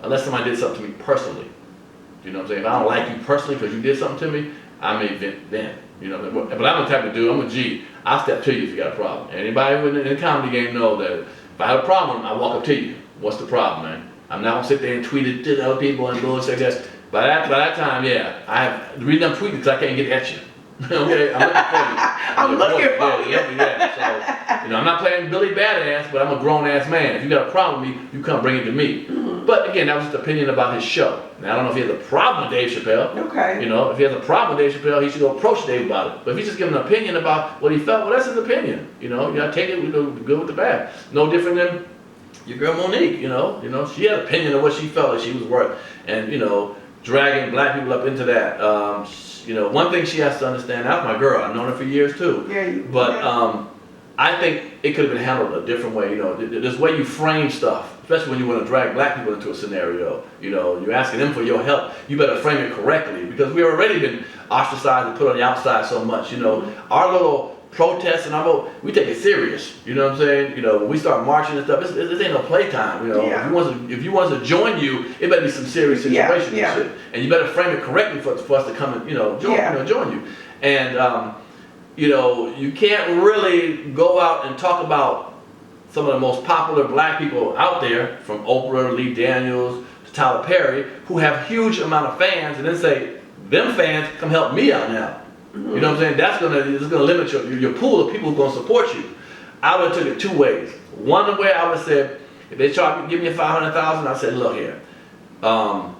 unless somebody did something to me personally, you know what I'm saying? If I don't like you personally because you did something to me, I may vent then. You know, but I'm the type of dude, I'm a G. I'll step to you if you got a problem. Anybody in the comedy game know that if I have a problem, I walk up to you. What's the problem, man? I'm not gonna sit there and tweet it to other people and bullshit like that. By that time, yeah, the reason I'm tweeting is because I can't get at you. Okay, I'm looking for you. I'm looking for you. Yeah. So, you know, I'm not playing Billy Badass, but I'm a grown ass man. If you got a problem with me, you come bring it to me. But again, that was just opinion about his show. Now, I don't know if he has a problem with Dave Chappelle. Okay. You know, if he has a problem with Dave Chappelle, he should go approach Dave about it. But if he's just giving an opinion about what he felt, well, that's his opinion. You know, you gotta take it with the good with the bad. No different than your girl Monique. You know, she had an opinion of what she felt like she was worth, and you know, dragging black people up into that. You know, one thing she has to understand. That's my girl. I've known her for years too. Yeah. But I think it could have been handled a different way. You know, this way you frame stuff, especially when you want to drag black people into a scenario. You know, you're asking them for your help. You better frame it correctly because we've already been ostracized and put on the outside so much. You know, our little protests and our vote, we take it serious. You know what I'm saying? You know, when we start marching and stuff, this ain't no playtime. You know, if you want to join you, it better be some serious situation and shit. And you better frame it correctly for us to come and join you. And you know, you can't really go out and talk about some of the most popular black people out there, from Oprah, Lee Daniels, to Tyler Perry, who have huge amount of fans, and then say, them fans, come help me out now. You know what I'm saying? It's gonna limit your pool of people who are gonna support you. I would have took it two ways. One way I would have said, if they give me $500,000, I said, look here, if I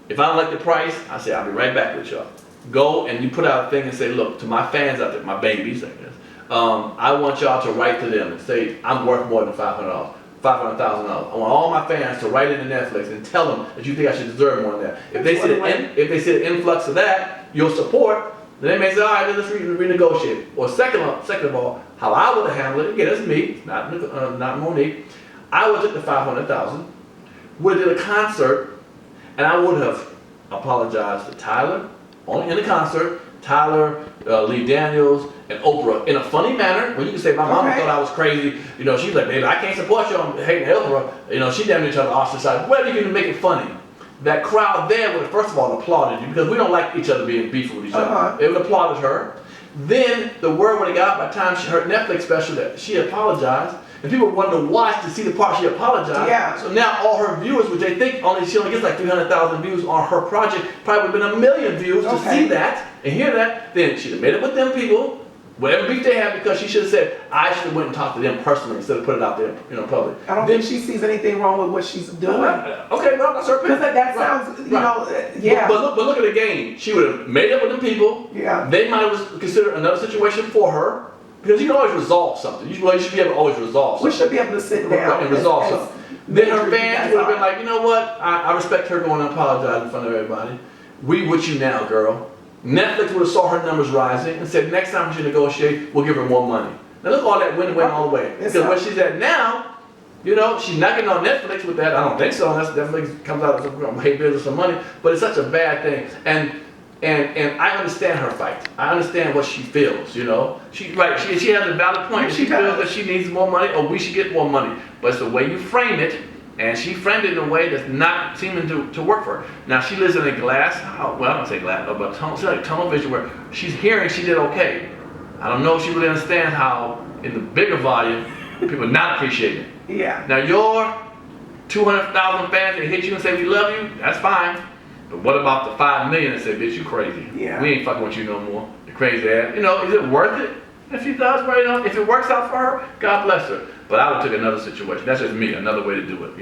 don't like the price, I say, I'll be right back with y'all. Go and you put out a thing and say, look, to my fans out there, my babies, I guess, I want y'all to write to them and say, I'm worth more than $500,000. I want all my fans to write into Netflix and tell them that you think I should deserve more than that. If they see the influx of that, your support, then they may say, all right, let's renegotiate. Or second of all, how I would have handled it, again, it's me, not Monique, I would have took the $500,000, would have did a concert, and I would have apologized to Tyler, only in the concert, Tyler, Lee Daniels, and Oprah in a funny manner. When you can say, my mama thought I was crazy. You know, she's like, baby, I can't support you on hating Oprah. You know, she damn near tried to ostracize. Whatever you can make it funny. That crowd there would have, first of all, applauded you because we don't like each other being beef with each other. They would have applauded her. Then the word would have got out by the time she heard Netflix special that she apologized. And people wanted to watch to see the part she apologized. Yeah. So now all her viewers, which they think she only gets like 300,000 views on her project, probably would have been 1 million views to see that and hear that. Then she'd have made it with them people, whatever beef they have, because she should have said, I should have went and talked to them personally instead of put it out there, public. I don't think she sees anything wrong with what she's doing. Okay, well, that's her opinion. Because that sounds, yeah. But look at the game. She would have made it with them people. Yeah. They might have considered another situation for her. Because you can always resolve something. You should be able to always resolve something. We should be able to sit down and resolve something. Then her fans would have been like, you know what? I respect her going and apologizing in front of everybody. We with you now, girl. Netflix would have saw her numbers rising and said, next time she negotiate, we'll give her more money. Now look at all that win-win all the way. Because where she's at now, she's not getting on Netflix with that. I don't think so unless Netflix comes out with some hate bills or some money. But it's such a bad thing. And I understand her fight. I understand what she feels, She has a valid point. She feels that she needs more money or we should get more money. But it's the way you frame it, and she framed it in a way that's not seeming to work for her. Now she lives in a glass house, well I don't say glass, but tunnel vision where she's hearing she did okay. I don't know if she really understands how in the bigger volume, people are not appreciating it. Yeah. Now your 200,000 fans that hit you and say we love you, that's fine. But what about the 5 million that say, bitch, you crazy? Yeah. We ain't fucking with you no more. You crazy ass. Is it worth it? If she does, if it works out for her, God bless her. But I would take another situation. That's just me, another way to do it,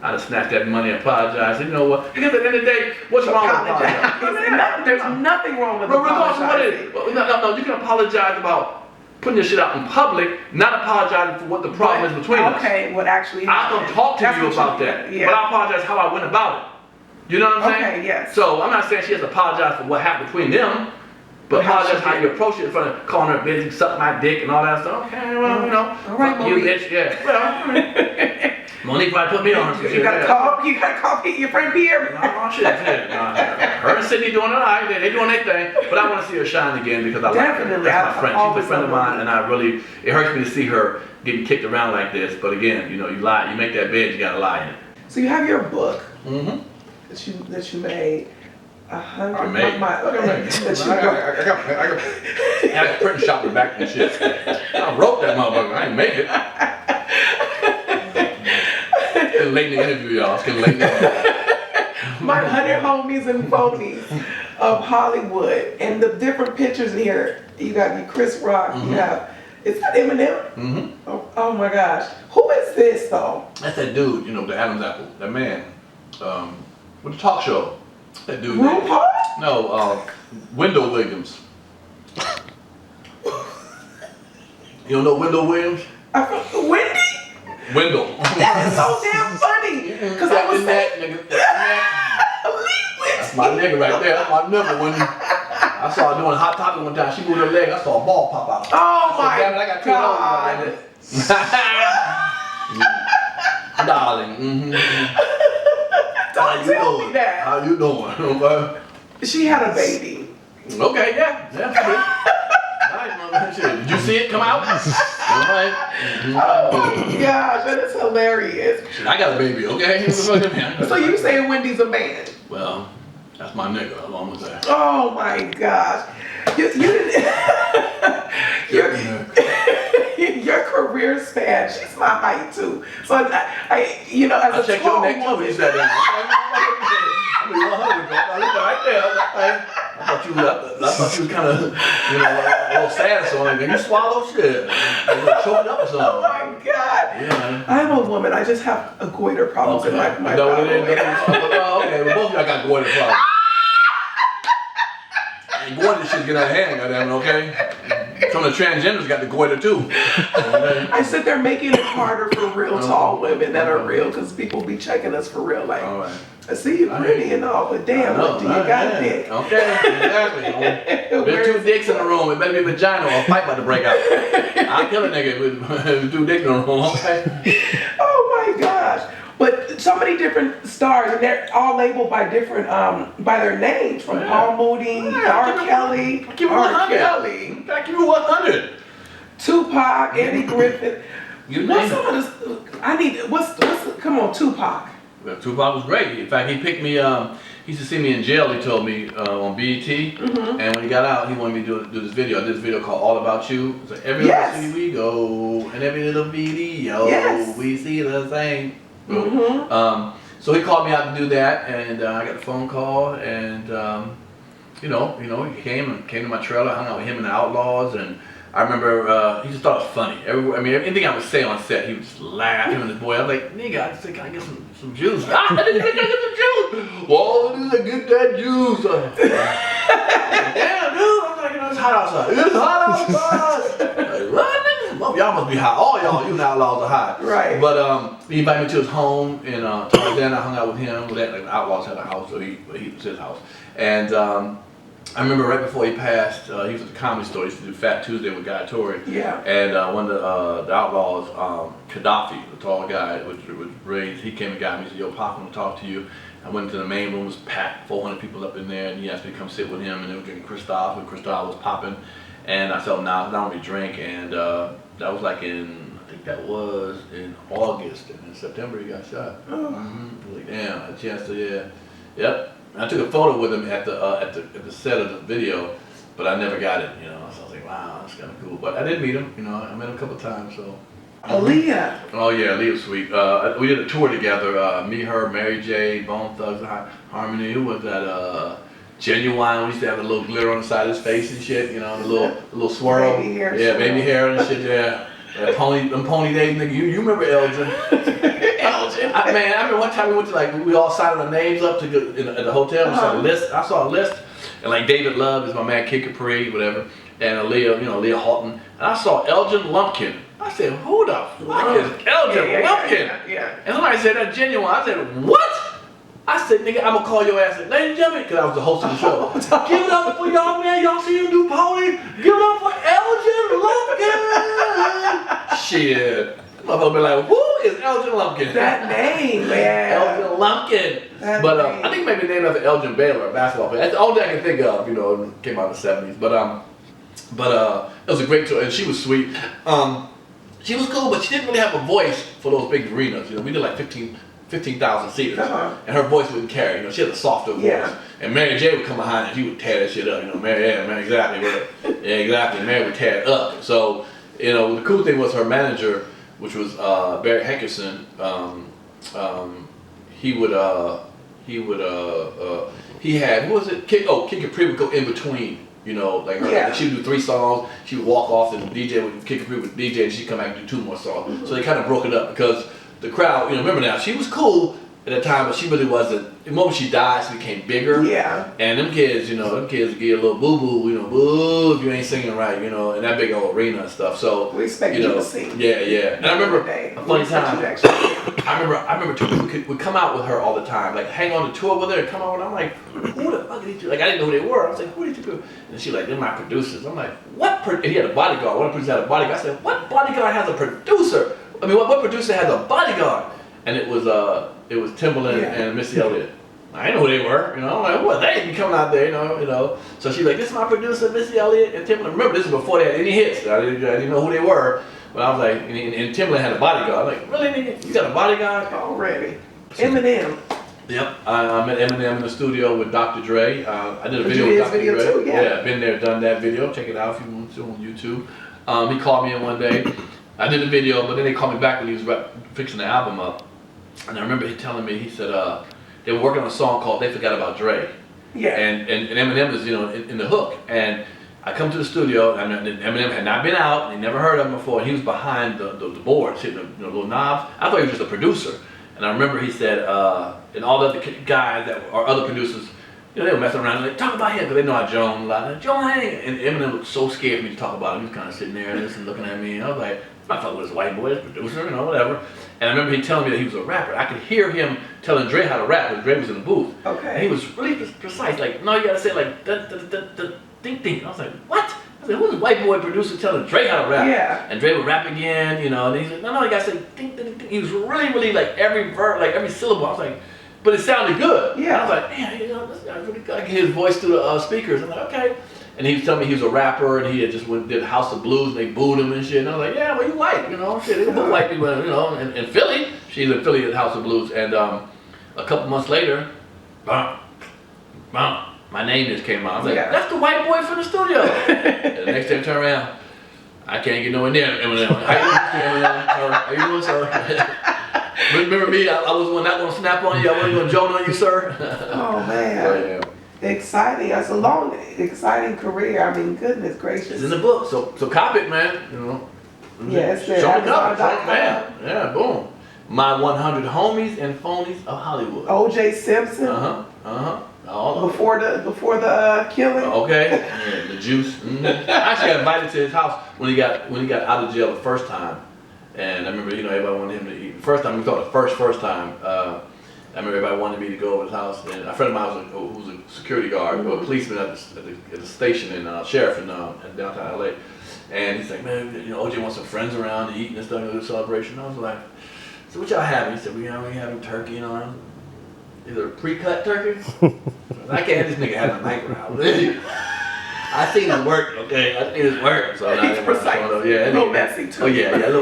I'd have snatched that money and apologized. You know what? Because at the end of the day, what's wrong with apologizing? There's nothing wrong with apologizing. No, you can apologize about putting your shit out in public, not apologizing for what the problem is between us. Okay, what actually happened. I'm gonna talk to you about that, but I apologize how I went about it. You know what I'm saying? Okay, yes. So I'm not saying she has to apologize for what happened between them, but apologize how you approach it in front of calling her a bitch, suck my dick and all that stuff. Okay, well, you know, all right, you bitch, yeah. Well, Monique probably put me on some shit. You gotta call your friend Pierre. No, shit. Her and Sydney doing it all right. They doing their thing. But I want to see her shine again because I like her. That's my friend. She's a friend of mine, and it hurts me to see her getting kicked around like this. But again, you know, you lie, you make that bed, you gotta lie in it. So you have your book Mm-hmm. that you made. 100. I made. I got a print shop in the back and shit. I wrote that motherfucker. I didn't make it. It's late in the interview, y'all. It's getting late in the interview. My 100 homies and phonies of Hollywood, and the different pictures in here. You got your Chris Rock. You have. Is that Eminem? Mm-hmm. Oh my gosh. Who is this though? That's that dude, you know, the Adam's apple. That man. With the talk show. That dude. RuPaul? No, Wendell Williams. You don't know Wendell Williams? Wendy? Wendell. That is so damn funny. Because I was saying, that's my nigga right there. That's my nigga. When I saw her doing Hot Topic one time, she moved her leg. I saw a ball pop out. Oh my damn it, I got God. Darling. Don't tell me that. How you doing? Okay. She had a baby. Okay, yeah. Nice, did you see it come out? Oh my gosh, that is hilarious. I got a baby, okay? So you say Wendy's a man? Well, that's my nigga. That's all I'm gonna say. Oh my gosh. You didn't. Your career span. She's my height too. So I you know, as a tall woman. You said that. I mean, 100. I looked right there. I thought you was kind of, you know, a little sad or something. You swallow shit. You choke up or something. Oh my God. Yeah. I'm a woman. I just have a goiter problem in my you know what it is? Okay, well, both of y'all got goiter problems. And goiter shit get out of hand, goddamn it, okay? Some of the transgenders got the goiter too. Okay? I sit there making it harder for real tall women that are real because people be checking us for real. Like, all right. I see you pretty and all, but damn, what do you got a dick? Okay, exactly. There's two dicks in the room. It better be a vagina or a pipe about to break out. I'll kill a nigga with two dicks in the room, okay? Oh my gosh. But so many different stars, and they're all labeled by different, by their names, from Paul Moody, R. Kelly, I give you 100. Tupac, Eddie Griffin. You What's name some of this? I need, come on, Tupac. Well, Tupac was great. In fact, he picked me, he used to see me in jail, he told me, on BET. And when he got out, he wanted me to do this video. I did this video called All About You. It's like, every little city we go, and every little video, we see the same. So he called me out to do that, and I got a phone call, and you know, he came to my trailer, hung out with him and the Outlaws, and I remember he just thought it was funny. Anything I would say on set, he would just laugh. Him and his boy, I was like, nigga, I just said, can I get some juice? I didn't get some juice. Whoa, dude, get that juice. Damn, dude, I'm like, it's hot outside. It's hot outside. Like, what, nigga? Well, y'all must be hot. All y'all, you and Outlaws are hot. Right. But he invited me to his home in Tarzana. I hung out with him. Like, the Outlaws had a house, so he was his house. And I remember right before he passed, he was at the Comedy Store. He used to do Fat Tuesday with Guy Torrey. Yeah. And one of the Outlaws, Gaddafi, the tall guy, was raised. He came and got me. He said, "Yo, Pop, I want to talk to you." I went into the main room. It was packed, 400 people up in there, and he asked me to come sit with him. And they were drinking Cristal, when Cristal was popping. And I said, "Nah, not only drink." And that was like I think that was in August, and in September he got shot. Like, damn, I had a chance to, yep. I took a photo with him at the set of the video, but I never got it, you know. So I was like, wow, that's kind of cool. But I did meet him, you know. I met him a couple times, so. Aaliyah. Oh yeah, Aaliyah was sweet. We did a tour together. Me, her, Mary J, Bone Thugs, Harmony. It was at Genuine. We used to have a little glitter on the side of his face and shit, you know, the little swirl. Baby hair. Yeah, baby hair and shit. Yeah. Them pony days, nigga. You remember Elgin? Elgin. I remember one time we went to we all signed our names up to get at the hotel. We saw a list. I saw a list, and like David Love is my man, Kid Capri, whatever, and Aaliyah Halton, and I saw Elgin Lumpkin. I said, who the fuck is Elgin Lumpkin? Yeah. And somebody said that's genuine. I said, what? I said, nigga, I'm gonna call your ass, ladies and gentlemen, because I was the host of the show. Give it up for y'all, man. Y'all see him do pony? Give it up for Elgin Lumpkin. Shit. Motherfucker be like, who is Elgin Lumpkin? That name, man. Elgin Lumpkin. But I think maybe named after Elgin Baylor, a basketball player. That's the only thing I can think of, came out in the 70s. But it was a great tour, and she was sweet. She was cool, but she didn't really have a voice for those big arenas. We did like 15,000 seaters, and her voice wouldn't carry. She had a softer voice. Yeah. And Mary J would come behind and she would tear that shit up. Exactly. Mary would tear it up. So, the cool thing was her manager, which was Barry Hankerson. He had, who was it? Kid Capri would go in between. She would do 3 songs, she would walk off, and Kid Capri would DJ, and she'd come back and do 2 more songs. Mm-hmm. So they kind of broke it up because the crowd, remember now, she was cool at the time, but she really wasn't. The moment she died, she became bigger. Yeah. And them kids get a little boo-boo, boo if you ain't singing right, in that big old arena and stuff. So we expect you to sing. Yeah. And I remember a funny time. I remember two would come out with her all the time, like hang on the tour with her and come out, and I'm like, who the fuck are these two? Like I didn't know who they were. I was like, who are these two people? And she like, they're my producers. I'm like, what? And he had a bodyguard. One producer had a bodyguard. I said, what bodyguard has a producer? I mean, what producer has a bodyguard? And it was Timbaland and Missy Elliott. I didn't know who they were, I'm like, what? They be coming out there, So she's like, this is my producer, Missy Elliott and Timbaland. Remember, this is before they had any hits. I didn't know who they were. But I was like, and Timbaland had a bodyguard. I'm like, really, nigga? You got a bodyguard? Already. Eminem. Yep. I met Eminem in the studio with Dr. Dre. I did a video with Dr. Dre. Too, yeah, been there, done that video. Check it out if you want to on YouTube. He called me in one day. I did the video, but then they called me back when he was fixing the album up. And I remember he telling me, he said, they were working on a song called They Forgot About Dre. Yeah. And Eminem is, in the hook. And I come to the studio, and Eminem had not been out, and he never heard of him before, and he was behind the boards, hitting the little knobs. I thought he was just a producer. And I remember he said, and all the other guys that are other producers, they were messing around and like, talk about him, because they know I Joan a lot. Like, Joan, and Eminem looked so scared for me to talk about him. He was kind of sitting there, listening, looking at me, and I was like, I thought it was this white boy, this producer, whatever. And I remember he telling me that he was a rapper. I could hear him telling Dre how to rap, because Dre was in the booth. Okay. And he was really precise, like, no, you gotta say like, ding, ding. I was like, what? I said, who's the white boy producer telling Dre how to rap? Yeah. And Dre would rap again, and he's like, no, you gotta say ding, ding, ding. He was really like every verb, like every syllable. I was like, but it sounded good. Yeah. And I was like, man, this guy's really good. I could hear his voice through the speakers. I'm like, okay. And he was telling me he was a rapper, and he had just did House of Blues, and they booed him and shit. And I was like, yeah, well, you white, shit. They boo white people, in Philly. She's in Philly at House of Blues. And a couple months later, my name just came out. I was like, that's the white boy from the studio. And the next time I turn around, I can't get nowhere near Eminem. How you doing, sir? Remember me? I was the one not going to snap on you. I wasn't going to joke on you, sir. Oh, man. Exciting. That's a long, exciting career. I mean, goodness gracious. It's in the book, so cop it, man. Yeah, it's there. Show me cover, man. Yeah, boom. My 100 Homies and Phonies of Hollywood. O.J. Simpson. All before the killing. Okay. Yeah, the juice. Mm-hmm. I actually got invited to his house when he got out of jail the first time, and I remember everybody wanted him to eat. The first time we thought the first time. I remember everybody wanted me to go over his house, and a friend of mine who was a security guard, or a policeman at the station in sheriff in downtown Halle, and he's like, man, OJ wants some friends around to eat and stuff, do a celebration. I was like, so what y'all having? He said, we having turkey, either pre-cut turkey. I can't have this nigga having a nightmare. I seen his work, okay? I seen his work. So he's precise. Yeah, a little messy too. Oh yeah, a little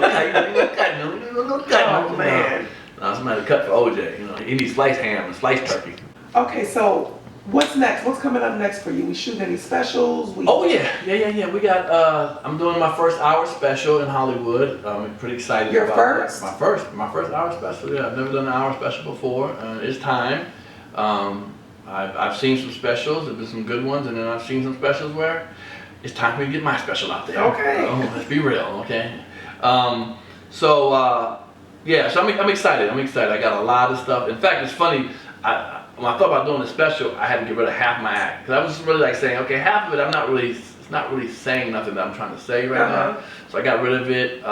cut. Oh man. Somebody cut for OJ. He needs sliced ham and sliced turkey. Okay, so what's next? What's coming up next for you? We shooting any specials? Oh yeah. We got. I'm doing my first hour special in Hollywood. I'm pretty excited. Your about first? My first hour special. Yeah, I've never done an hour special before. It's time. I've seen some specials. There's been some good ones, and then I've seen some specials where it's time for me to get my special out there. Okay. Let's be real. Okay. Yeah, so I'm excited. I'm excited. I got a lot of stuff. In fact, it's funny. When I thought about doing the special, I had to get rid of half my act because I was just really like saying, okay, half of it, it's not really saying nothing that I'm trying to say right now. So I got rid of it,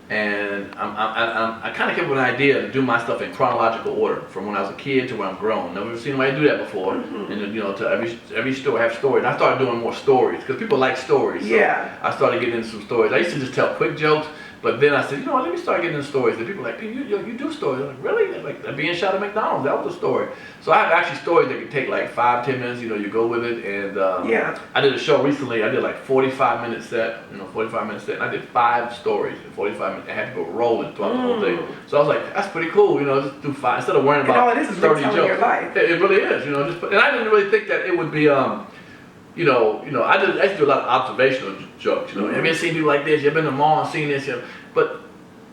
and I kind of came up with an idea to do my stuff in chronological order from when I was a kid to when I'm grown. Never seen anybody do that before. And to every story have stories. And I started doing more stories because people like stories. So I started getting into some stories. I used to just tell quick jokes. But then I said, you know what, let me start getting into stories. And people are like, you do stories. I'm like, really? Like being shot at McDonald's, that was a story. So I have actually stories that could take like 5-10 minutes, you go with it. And I did a show recently, I did like 45-minute set, 45-minute set. And I did 5 stories in 45 minutes. I had to go rolling throughout the whole thing. So I was like, that's pretty cool, just do 5. Instead of worrying about 30 jokes. Your life. It really is, and I didn't really think that it would be, I used to do a lot of observational jokes, Have you ever seen people like this? You've been to the mall and seen this, But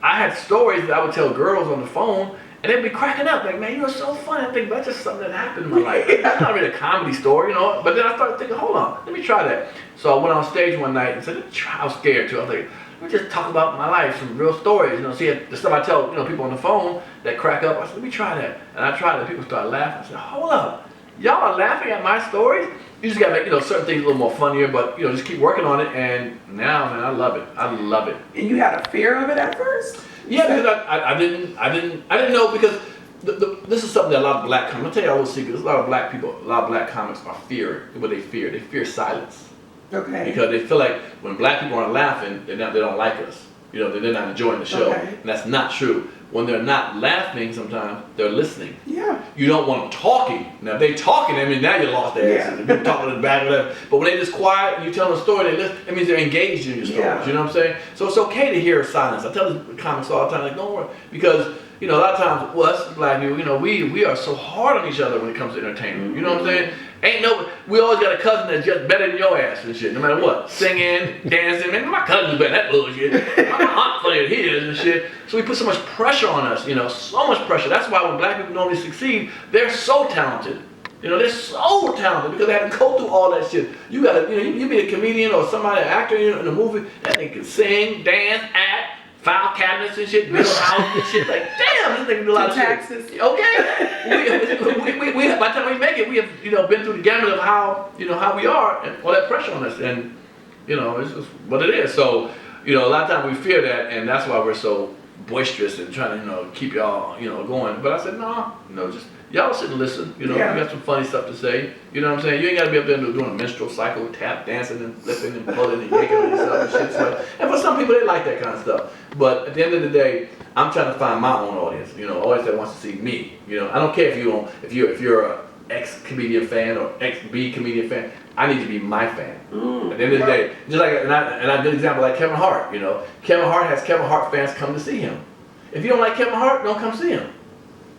I had stories that I would tell girls on the phone, and they'd be cracking up, like, man, you're so funny. I think that's just something that happened in my life. It's not really a comedy story, But then I started thinking, hold on, let me try that. So I went on stage one night and said, I was scared too. I was like, let me just talk about my life, some real stories, See, the stuff I tell, people on the phone that crack up. I said, let me try that. And I tried it, and people started laughing. I said, hold up. Y'all are laughing at my stories? You just gotta make, certain things a little more funnier, but, just keep working on it, and now, man, I love it. I love it. And you had a fear of it at first? Yeah, because I didn't know, because this is something that a lot of black comics, I'll tell you a little secret, there's a lot of black people, a lot of black comics are what they fear. They fear silence. Okay. Because they feel like when black people aren't laughing, they don't like us. They're not enjoying the show. Okay. And that's not true. When they're not laughing, sometimes they're listening. Yeah. You don't want them talking. Now, if they talking, now you lost their asses. People talking in the back, whatever. But when they just quiet and you tell them a story, they listen. It means they're engaged in your stories. Yeah. You know what I'm saying? So it's okay to hear silence. I tell the comics all the time, like, don't worry, because a lot of times, us black people, we are so hard on each other when it comes to entertainment. You know what I'm saying? We always got a cousin that's just better than your ass and shit, no matter what. Singing, dancing, man, my cousin's better than that bullshit. My aunt funnier than his and shit. So we put so much pressure on us, so much pressure. That's why when black people normally succeed, they're so talented. They're so talented because they have to go through all that shit. You gotta, you be a comedian or somebody, an actor in a movie, that nigga can sing, dance, act, file cabinets and shit, build houses and shit. Like, damn, this nigga do a lot of taxes. Shit. Okay? we by the time we make it, we have, been through the gamut of how we are and all that pressure on us. And, it's just what it is. So, a lot of times we fear that, and that's why we're so boisterous and trying to, keep y'all, going. But I said, no, just y'all sit and listen. You got some funny stuff to say. You know what I'm saying? You ain't got to be up there doing a minstrel cycle, tap, dancing and flipping and pulling and yanking on yourself and shit. So, and for some people, they like that kind of stuff. But at the end of the day, I'm trying to find my own audience. Audience that wants to see me. I don't care if you're a ex-comedian fan or ex-B comedian fan. I need to be my fan. At the end of the day, just like and I did an example like Kevin Hart. Kevin Hart has Kevin Hart fans come to see him. If you don't like Kevin Hart, don't come see him.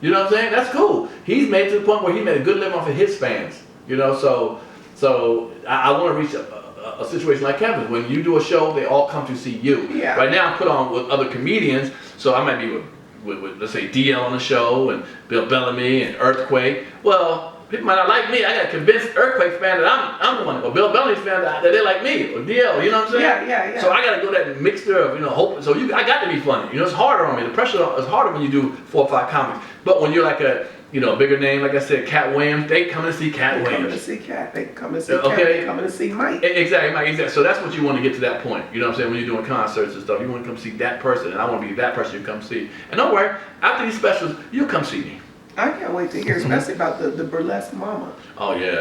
You know what I'm saying? That's cool. He's made to the point where he made a good living off of his fans. So I want to reach a situation like Kevin's. When you do a show, they all come to see you. Yeah. Right now, I'm put on with other comedians, so I might be with let's say DL on the show and Bill Bellamy and Earthquake. Well, people might not like me. I got to convince Earthquake fan that I'm the one, or Bill Bellamy's fan that they like me, or DL. You know what I'm saying? Yeah. So I got to go that mixture of hope. So I got to be funny. It's harder on me. The pressure is harder when you do 4 or 5 comics. But when you're like a bigger name, like I said, Cat Williams, they come to see Cat Williams. They come to see Cat. They come to see Cat. They come to see Mike. Exactly, Mike. Exactly. So that's what you want to get to that point. You know what I'm saying? When you're doing concerts and stuff, you want to come see that person, and I want to be that person you come see. And don't worry, after these specials, you'll come see me. I can't wait to hear, especially about the burlesque mama. Oh yeah.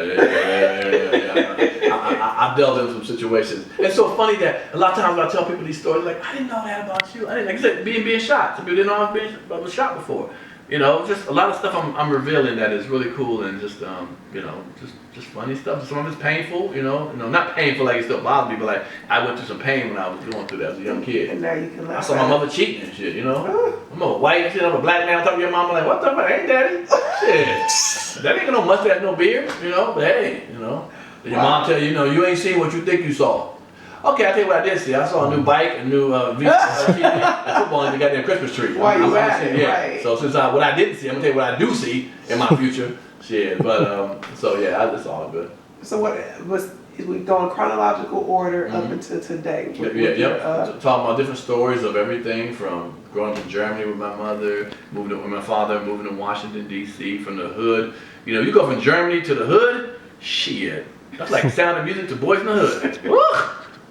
I've delved into some situations. It's so funny that a lot of times I tell people these stories, like, I didn't know that about you. I didn't, like I said, being shot. Some people didn't know I was shot before. Just a lot of stuff I'm revealing that is really cool and just just funny stuff. Some of it's painful, not painful like it still bothers me, but like I went through some pain when I was going through that as a young kid. And now you can laugh. I saw my mother cheating and shit, I'm a white shit, I'm a black man, I'm talking to your mama like, what the fuck, ain't daddy? Shit. That ain't got no mustache, no beard, but hey, your mom tell you, you ain't seen what you think you saw. Okay, I'll tell you what I did see. I saw a new bike, a new football in the goddamn Christmas tree. Why you at? Yeah. Right. So since what I didn't see, I'm gonna tell you what I do see in my future. Shit, but so yeah, it's all good. So what was we going chronological order up until today? Talking about different stories of everything from growing up in Germany with my mother, moving up with my father, moving to Washington, D.C. from the hood. You know, you go from Germany to the hood, shit. That's like Sound of Music to Boys in the Hood. Woo!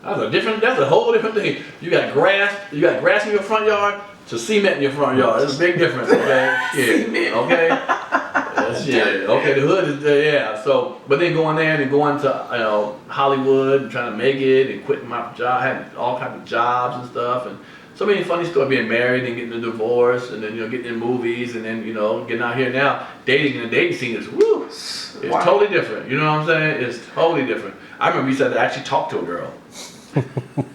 That's a whole different thing. You got grass in your front yard to cement in your front yard. There's a big difference, okay? Yeah, okay? That's shit. Okay, the hood is there, yeah. So, but then going there and going to, you know, Hollywood and trying to make it and quitting my job, had all kinds of jobs and stuff, and so many funny stories, being married and getting a divorce, and then, you know, getting in movies, and then, you know, getting out here now, dating, and the dating scene is, woo, it's totally different. You know what I'm saying? It's totally different. I remember you said to actually talk to a girl.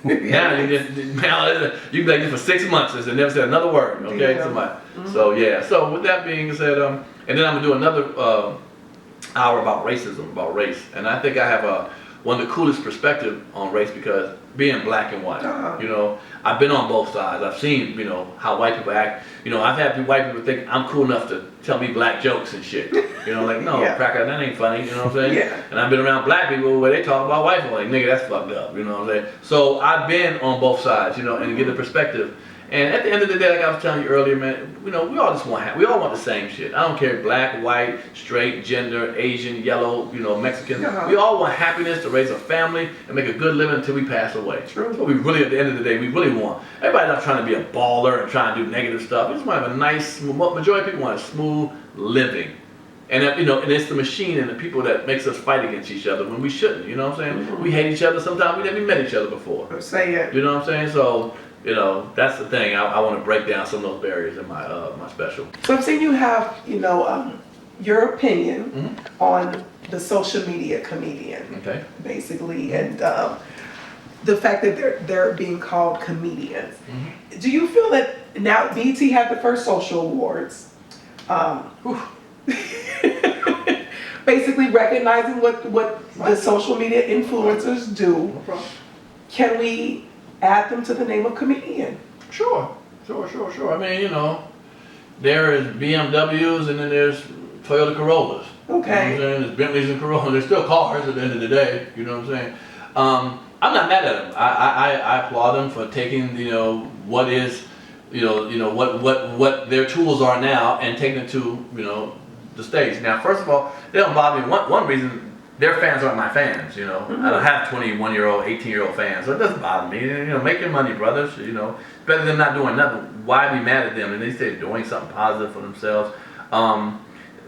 Now you can be like this for 6 months and never said another word. Okay, yeah. So yeah. So with that being said, and then I'm gonna do another hour about racism, about race, and I think I have one of the coolest perspective on race because being black and white, you know, I've been on both sides. I've seen, you know, how white people act. You know, I've had white people think I'm cool enough to tell me black jokes and shit. You know, like, no, cracker, that ain't funny, you know what I'm saying? Yeah. And I've been around black people where they talk about white people, like, nigga, that's fucked up, you know what I'm saying? So I've been on both sides, you know, and get the perspective. And at the end of the day, like I was telling you earlier, man, you know, we all want the same shit. I don't care, black, white, straight, gender, Asian, yellow, you know, Mexican. We all want happiness to raise a family and make a good living until we pass away. True. That's what we really, at the end of the day, we really want. Everybody's not trying to be a baller and trying to do negative stuff. We just want to have a nice, majority of people want a smooth living. And you know, and it's the machine and the people that makes us fight against each other when we shouldn't. You know what I'm saying? We hate each other sometimes. We never met each other before. Say it. You know what I'm saying? So, you know, that's the thing. I want to break down some of those barriers in my my special. So I've seen you have, you know, your opinion on the social media comedian, basically, and the fact that they're being called comedians. Do you feel that now BET had the first social awards? Basically recognizing what the social media influencers do. No problem. Can we add them to the name of comedian? Sure. I mean, you know, there is BMWs and then there's Toyota Corollas. Okay. You know what I'm saying? There's Bentleys and Corollas. There's still cars at the end of the day. You know what I'm saying? I'm not mad at them. I applaud them for taking, you know, what is, you know what their tools are now and taking it to, you know, the stage. Now, first of all, they don't bother me. One reason, their fans aren't my fans, you know. I don't have 21-year-old, 18-year-old fans, so it doesn't bother me. You know, make your money, brothers, you know. It's better than not doing nothing. Why be mad at them? And they say they're doing something positive for themselves.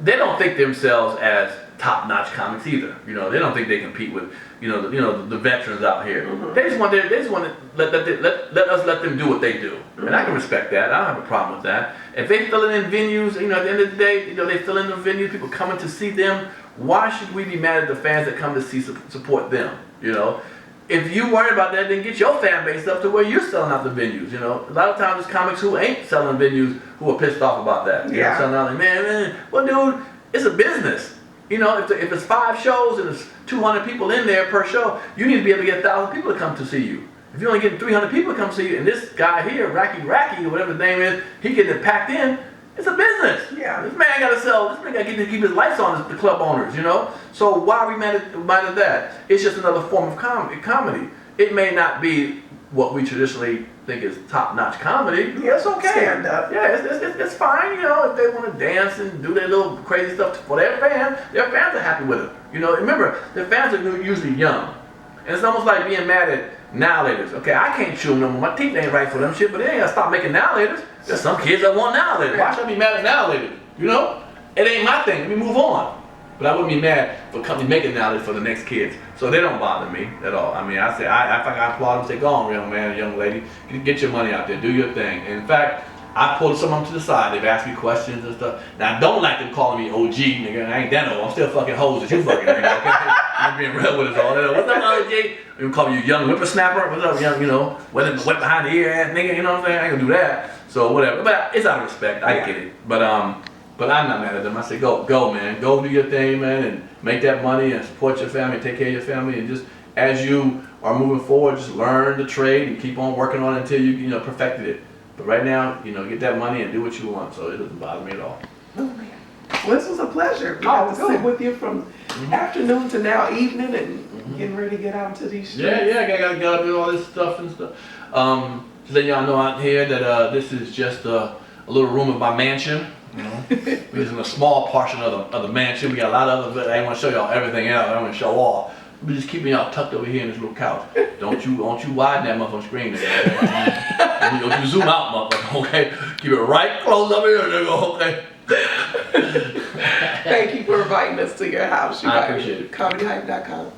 They don't think themselves as top-notch comics either. You know, they don't think they compete with, the veterans out here. They just want to let us let them do what they do, and I can respect that. I don't have a problem with that. If they fill in venues, you know, at the end of the day, you know, they fill in the venues, people coming to see them. Why should we be mad at the fans that come to support them? You know, if you worry about that, then get your fan base up to where you're selling out the venues. You know, a lot of times there's comics who ain't selling venues who are pissed off about that. You know, selling out like, man, well, dude, it's a business. You know, if it's 5 shows and there's 200 people in there per show, you need to be able to get 1,000 people to come to see you. If you're only getting 300 people to come see you, and this guy here, Racky, or whatever his name is, he getting it packed in, it's a business. Yeah. This man got to keep his lights on, the club owners, you know? So why are we mad at that? It's just another form of comedy. It may not be what we traditionally think is top-notch comedy. Yeah, it's okay. Stand up. Yeah, it's fine, you know, if they want to dance and do their little crazy stuff for their fans are happy with it. You know, remember, their fans are usually young. And it's almost like being mad at now-laters. Okay, I can't chew them no more. My teeth ain't right for them shit, but they ain't gonna stop making now-laters. There's some kids that want now-laters. Why should I be mad at now-laters? You know? It ain't my thing. Let me move on. But I wouldn't be mad for companies making now-laters for the next kids. So they don't bother me at all. I mean, I applaud them, say, go on, young man, young lady. Get your money out there. Do your thing. And in fact, I pulled some of them to the side. They've asked me questions and stuff. Now, I don't like them calling me OG, nigga. I ain't that old. I'm still fucking hoes that you fucking, nigga, okay? I'm being real with us all. What's up, OG? We call you young whippersnapper. What's up, young, you know, wet behind the ear ass nigga, you know what I'm saying? I ain't gonna do that. So, whatever. But it's out of respect. I get it. But I'm not mad at them. I say, go, man. Go do your thing, man, and make that money and support your family, take care of your family, and just as you are moving forward, just learn the trade and keep on working on it until you perfected it. But right now, you know, get that money and do what you want. So it doesn't bother me at all. Oh man, well, this was a pleasure. We got to sit with you from afternoon to now evening and getting ready to get out into these streets. Yeah, I gotta do all this stuff and stuff. Just letting y'all know out here that this is just a little room of my mansion. You know, we're just in a small portion of the mansion. We got a lot of other. I ain't want to show y'all everything else. I want to show all. We're just keeping y'all tucked over here in this little couch. Don't you widen that motherfucking screen there. Don't you zoom out, motherfucker. Okay, keep it right close up here, nigga. Okay. Thank you for inviting us to your house. I appreciate it. ComedyHype.com.